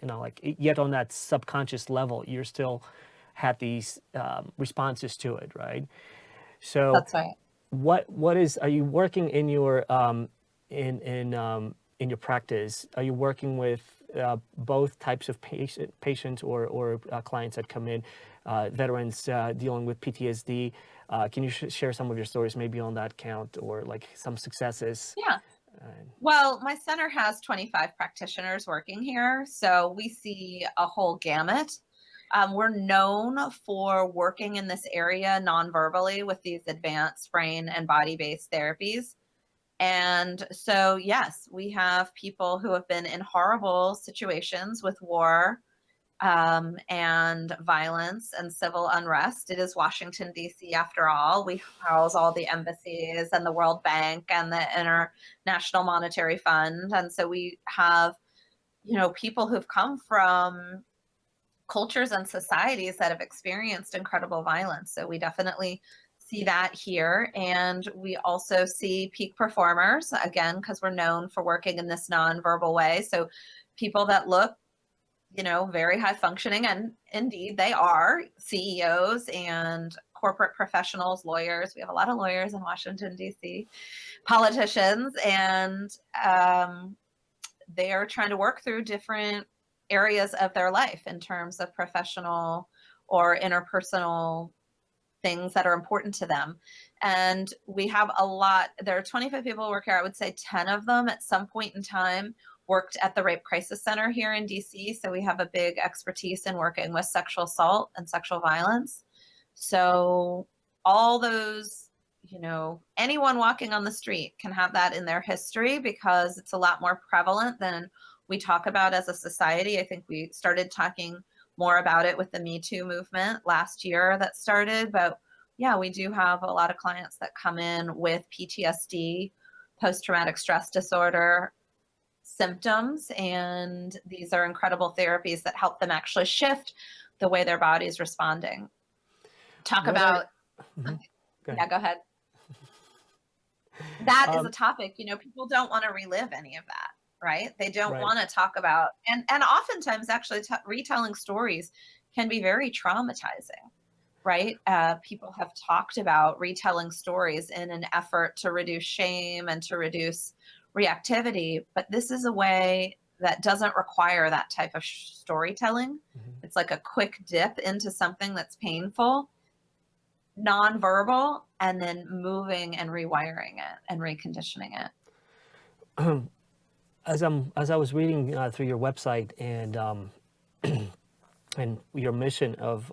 like, yet on that subconscious level, you're still had these responses to it, right? So That's right. what is, are you working in your in your practice, are you working with both types of patients or clients that come in, veterans dealing with PTSD? Can you share some of your stories maybe on that count, or like some successes? Yeah. Well, my center has 25 practitioners working here, so we see a whole gamut. We're known for working in this area non-verbally with these advanced brain and body-based therapies. And so, yes, we have people who have been in horrible situations with war and violence and civil unrest. It is Washington, D.C., after all. We house all the embassies and the World Bank and the International Monetary Fund. And so we have, people who've come from cultures and societies that have experienced incredible violence. So we definitely see that here. And we also see peak performers, again, because we're known for working in this nonverbal way. So people that look, very high functioning, and indeed they are CEOs and corporate professionals, lawyers. We have a lot of lawyers in Washington, D.C., politicians, and they are trying to work through different areas of their life in terms of professional or interpersonal things that are important to them. And we have there are 25 people who work here. I would say 10 of them at some point in time worked at the Rape Crisis Center here in DC. So we have a big expertise in working with sexual assault and sexual violence. So all those, anyone walking on the street can have that in their history, because it's a lot more prevalent than we talk about as a society. I think we started talking more about it with the Me Too movement last year that started. But yeah, we do have a lot of clients that come in with PTSD, post-traumatic stress disorder symptoms, and these are incredible therapies that help them actually shift the way their body is responding. Talk What about, Go yeah, ahead. go ahead. That is a topic, people don't want to relive any of that, right? They don't Right. want to talk about, and oftentimes actually retelling stories can be very traumatizing, right? People have talked about retelling stories in an effort to reduce shame and to reduce reactivity, but this is a way that doesn't require that type of storytelling. It's like a quick dip into something that's painful, nonverbal, and then moving and rewiring it and reconditioning it. As I was reading through your website and your mission of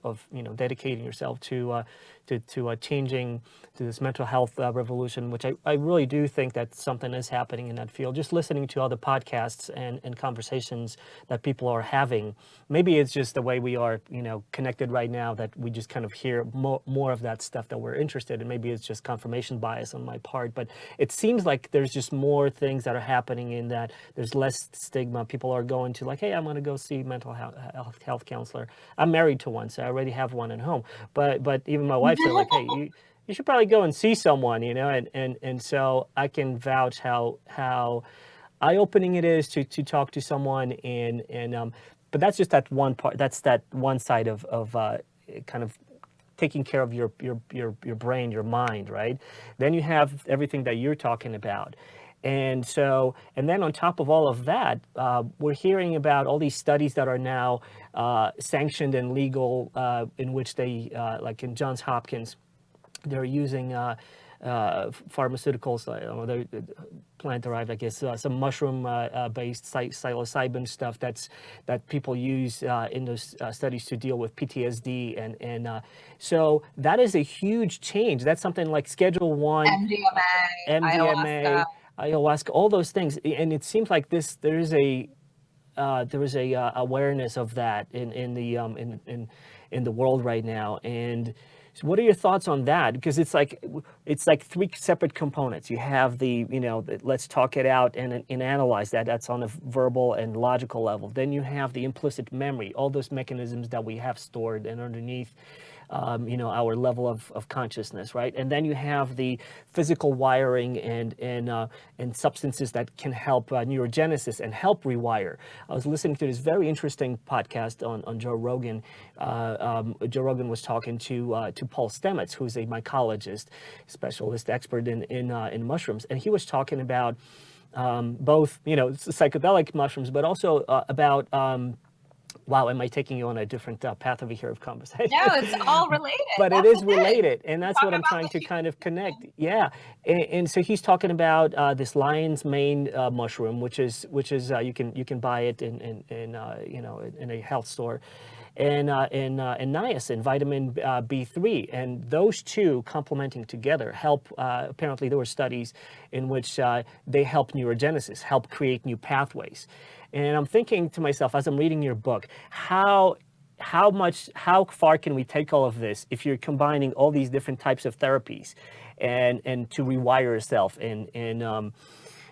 dedicating yourself to changing to this mental health revolution, which I really do think that something is happening in that field. Just listening to other podcasts and conversations that people are having, maybe it's just the way we are connected right now, that we just kind of hear more of that stuff that we're interested in. Maybe it's just confirmation bias on my part, but it seems like there's just more things that are happening, in that there's less stigma. People are going to, like, hey, I'm going to go see mental health counselor. I'm married to one, so I already have one at home. But even my wife said, like, hey, you should probably go and see someone, and so I can vouch how eye-opening it is to talk to someone, but that's just that one part. That's that one side of kind of taking care of your brain, your mind, right? Then you have everything that you're talking about. And then on top of all of that, we're hearing about all these studies that are now sanctioned and legal, in which they, like in Johns Hopkins, they're using pharmaceuticals, other plant-derived, I guess, some mushroom-based psilocybin stuff that people use in those studies to deal with PTSD, and so that is a huge change. That's something like Schedule 1, MDMA, ayahuasca. MDMA, ayahuasca, all those things, and it seems like there is a awareness of that in the world right now. And so what are your thoughts on that? Because it's like three separate components. You have let's talk it out and analyze that. That's on a verbal and logical level. Then you have the implicit memory, all those mechanisms that we have stored and underneath our level of consciousness, right? And then you have the physical wiring and substances that can help neurogenesis and help rewire. I was listening to this very interesting podcast on Joe Rogan. Joe Rogan was talking to Paul Stamets, who's a mycologist, specialist, expert in mushrooms, and he was talking about both psychedelic mushrooms, but also about wow, am I taking you on a different path over here of conversation? No, it's all related. But that's it is the thing. related, and that's what I'm Talk trying about to the kind of connect. Yeah, and so he's talking about this lion's mane mushroom, which is you can buy it in a health store, and niacin, vitamin B3, and those two complementing together help. Apparently, there were studies in which they help neurogenesis, help create new pathways. And I'm thinking to myself, as I'm reading your book, how far can we take all of this if you're combining all these different types of therapies and to rewire yourself, and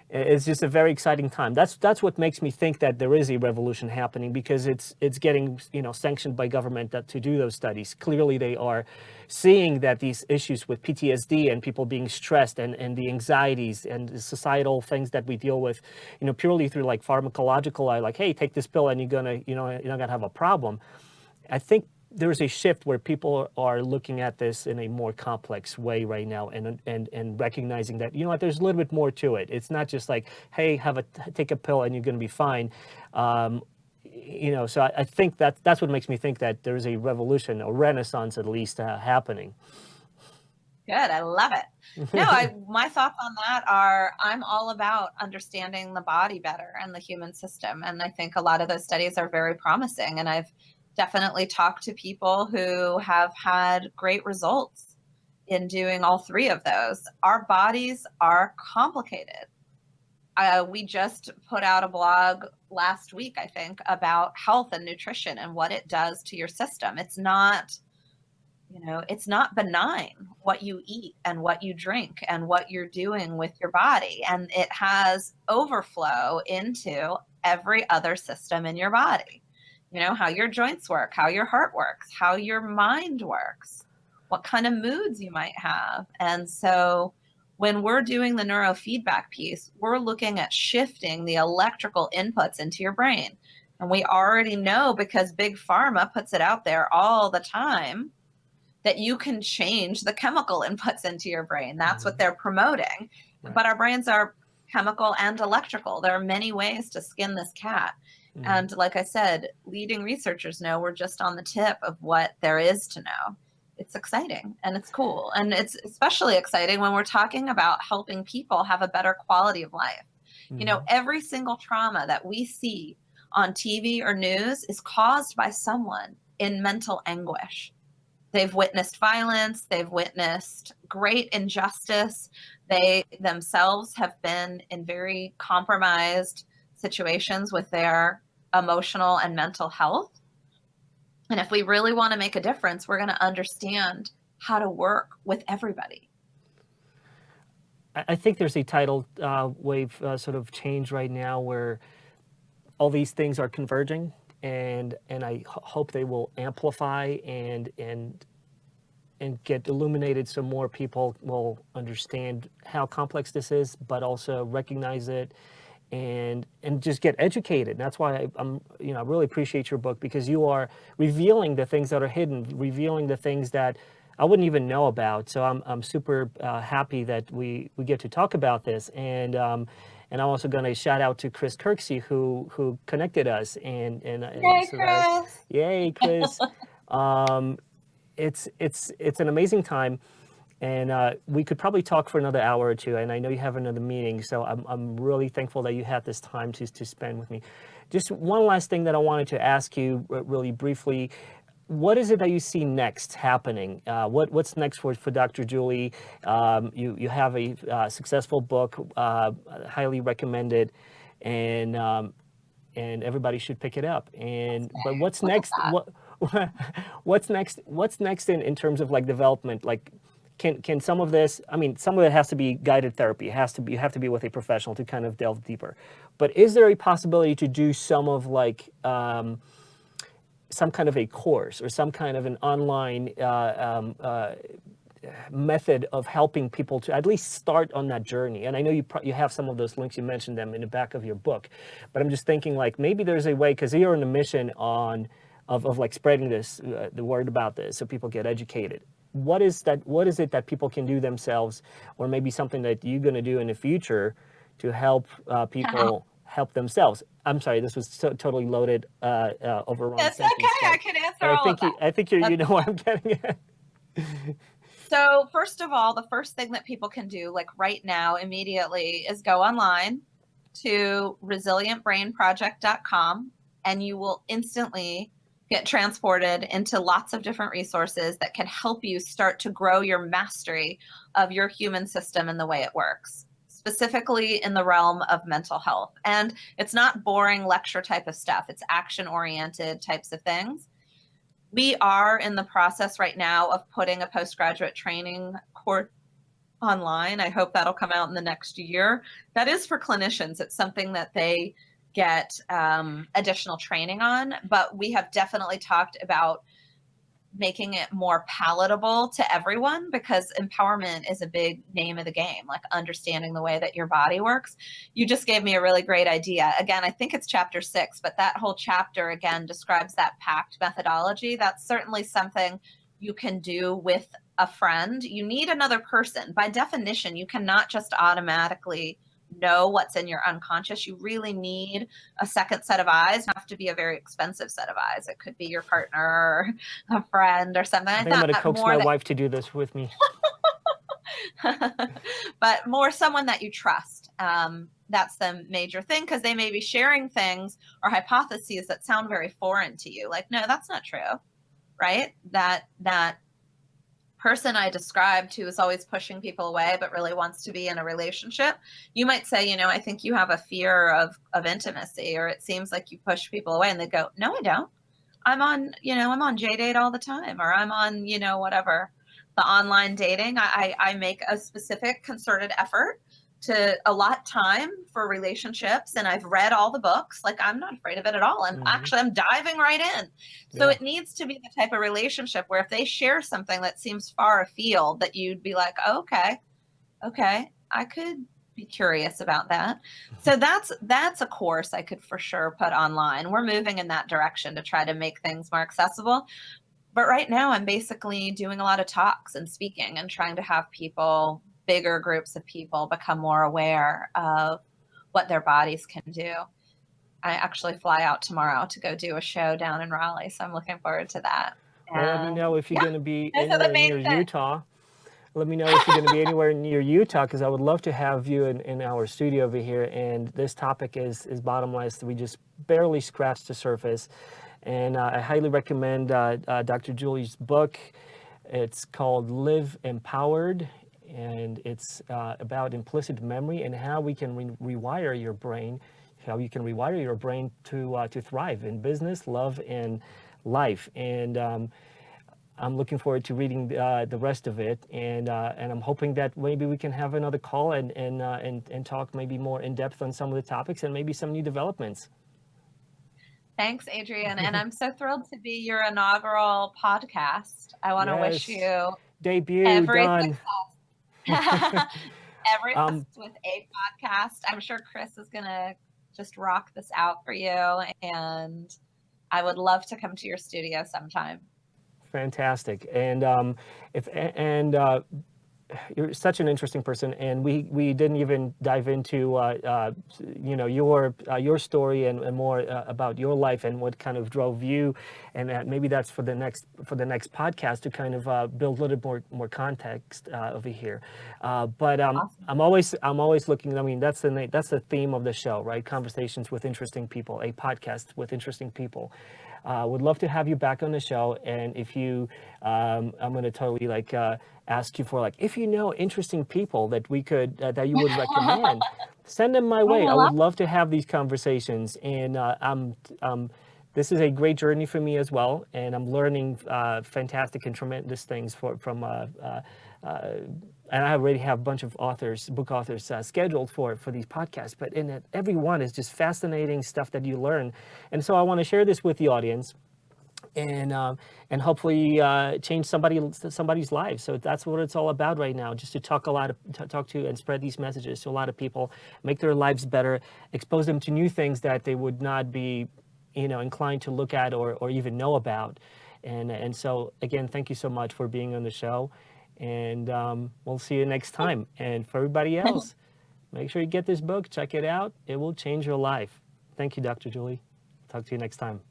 it's just a very exciting time. That's what makes me think that there is a revolution happening, because it's getting sanctioned by government to do those studies. Clearly they are seeing that these issues with PTSD and people being stressed and the anxieties and the societal things that we deal with, purely through like pharmacological, like, hey, take this pill and you're not gonna have a problem. I think there's a shift where people are looking at this in a more complex way right now, and recognizing that, there's a little bit more to it. It's not just like, hey, take a pill and you're going to be fine. So I think that's what makes me think that there's a revolution, a renaissance at least, happening. Good. I love it. No, my thoughts on that are, I'm all about understanding the body better and the human system. And I think a lot of those studies are very promising. And I've definitely talked to people who have had great results in doing all three of those. Our bodies are complicated. We just put out a blog last week, I think, about health and nutrition and what it does to your system. It's not benign what you eat and what you drink and what you're doing with your body. And it has overflow into every other system in your body. How your joints work, how your heart works, how your mind works, what kind of moods you might have. And so when we're doing the neurofeedback piece, we're looking at shifting the electrical inputs into your brain. And we already know, because Big Pharma puts it out there all the time, that you can change the chemical inputs into your brain. That's what they're promoting. Right. But our brains are chemical and electrical. There are many ways to skin this cat. And like I said, leading researchers know we're just on the tip of what there is to know. It's exciting and it's cool. And it's especially exciting when we're talking about helping people have a better quality of life. Every single trauma that we see on TV or news is caused by someone in mental anguish. They've witnessed violence. They've witnessed great injustice. They themselves have been in very compromised situations with their emotional and mental health. And if we really want to make a difference, we're going to understand how to work with everybody. I think there's a tidal wave sort of change right now where all these things are converging, and I hope they will amplify and get illuminated, so more people will understand how complex this is, but also recognize it and just get educated. And that's why I really appreciate your book, because you are revealing the things that are hidden, revealing the things that I wouldn't even know about. So I'm super happy that we get to talk about this. And I'm also going to shout out to Chris Kirksey, who connected us. Yay, so Chris! Yay, Chris! It's an amazing time. And we could probably talk for another hour or two, and I know you have another meeting, so I'm really thankful that you had this time to spend with me. Just one last thing that I wanted to ask you really briefly. What is it that you see next happening? What's next for Dr. Julie? You have a successful book, highly recommended, and everybody should pick it up. But what's next? What's next? What's next in terms of like development? Like, can some of this? I mean, some of it has to be guided therapy. It has to be, you have to be with a professional to kind of delve deeper. But is there a possibility to do some of like some kind of a course or some kind of an online method of helping people to at least start on that journey? And I know you have some of those links, you mentioned them in the back of your book, but I'm just thinking like maybe there's a way, because you're on a mission of like spreading this, the word about this, so people get educated. What is it that people can do themselves, or maybe something that you're going to do in the future to help people help themselves? I'm sorry, this was totally loaded, overrun. That's okay. I can answer all of that. I think you know what I'm getting at. So first of all, the first thing that people can do, like right now, immediately, is go online to resilientbrainproject.com, and you will instantly get transported into lots of different resources that can help you start to grow your mastery of your human system and the way it works, specifically in the realm of mental health. And it's not boring lecture type of stuff. It's action-oriented types of things. We are in the process right now of putting a postgraduate training course online. I hope that'll come out in the next year. That is for clinicians. It's something that they get additional training on, but we have definitely talked about making it more palatable to everyone, because empowerment is a big name of the game, like understanding the way that your body works. You just gave me a really great idea. Again, I think it's chapter 6, but that whole chapter again describes that PACT methodology. That's certainly something you can do with a friend. You need another person. By definition, you cannot just automatically know what's in your unconscious. You really need a second set of eyes. It have to be a very expensive set of eyes. It could be your partner or a friend or something. I think I'm going to coax my wife to do this with me. But more someone that you trust. That's the major thing, because they may be sharing things or hypotheses that sound very foreign to you. Like, no, that's not true, right? That person I described who is always pushing people away but really wants to be in a relationship, you might say, I think you have a fear of intimacy, or it seems like you push people away, and they go, no, I don't. I'm on JDate all the time, or I'm on, whatever, the online dating. I make a specific concerted effort to allot time for relationships, and I've read all the books. Like, I'm not afraid of it at all. I'm diving right in. So it needs to be the type of relationship where if they share something that seems far afield, that you'd be like, oh, okay, I could be curious about that. So that's a course I could for sure put online. We're moving in that direction to try to make things more accessible. But right now I'm basically doing a lot of talks and speaking and trying to have bigger groups of people become more aware of what their bodies can do. I actually fly out tomorrow to go do a show down in Raleigh, so I'm looking forward to that. Well, let me know if you're going to be anywhere near Utah. Let me know if you're going to be anywhere near Utah, because I would love to have you in our studio over here. And this topic is bottom line. We just barely scratched the surface. And I highly recommend Dr. Julie's book. It's called Live Empowered. And it's about implicit memory and how we can rewire your brain, how you can rewire your brain to thrive in business, love, and life. And I'm looking forward to reading the rest of it. And I'm hoping that maybe we can have another call and talk maybe more in depth on some of the topics and maybe some new developments. Thanks, Adrian. And I'm so thrilled to be your inaugural podcast. I want to wish you debut done. Every with a podcast. I'm sure Chris is gonna just rock this out for you, and I would love to come to your studio sometime. Fantastic. And you're such an interesting person, and we didn't even dive into your story and more about your life and what kind of drove you, and maybe that's for the next podcast to kind of build a little more context over here. But Awesome. I'm always looking. I mean, that's the theme of the show, right? Conversations with interesting people, a podcast with interesting people. Would love to have you back on the show, and if you, I'm going to totally ask you for if you know interesting people that we could that you would recommend, send them my way. I would love to have these conversations, and this is a great journey for me as well, and I'm learning fantastic and tremendous things from. And I already have a bunch of book authors scheduled for these podcasts, but in it, every one is just fascinating stuff that you learn. And so I want to share this with the audience and hopefully change somebody's life. So that's what it's all about right now, just to talk to and spread these messages to a lot of people, make their lives better, expose them to new things that they would not be, inclined to look at or even know about. And so again, thank you so much for being on the show. And we'll see you next time. And for everybody else, make sure you get this book, check it out. It will change your life. Thank you, Dr. Julie. Talk to you next time.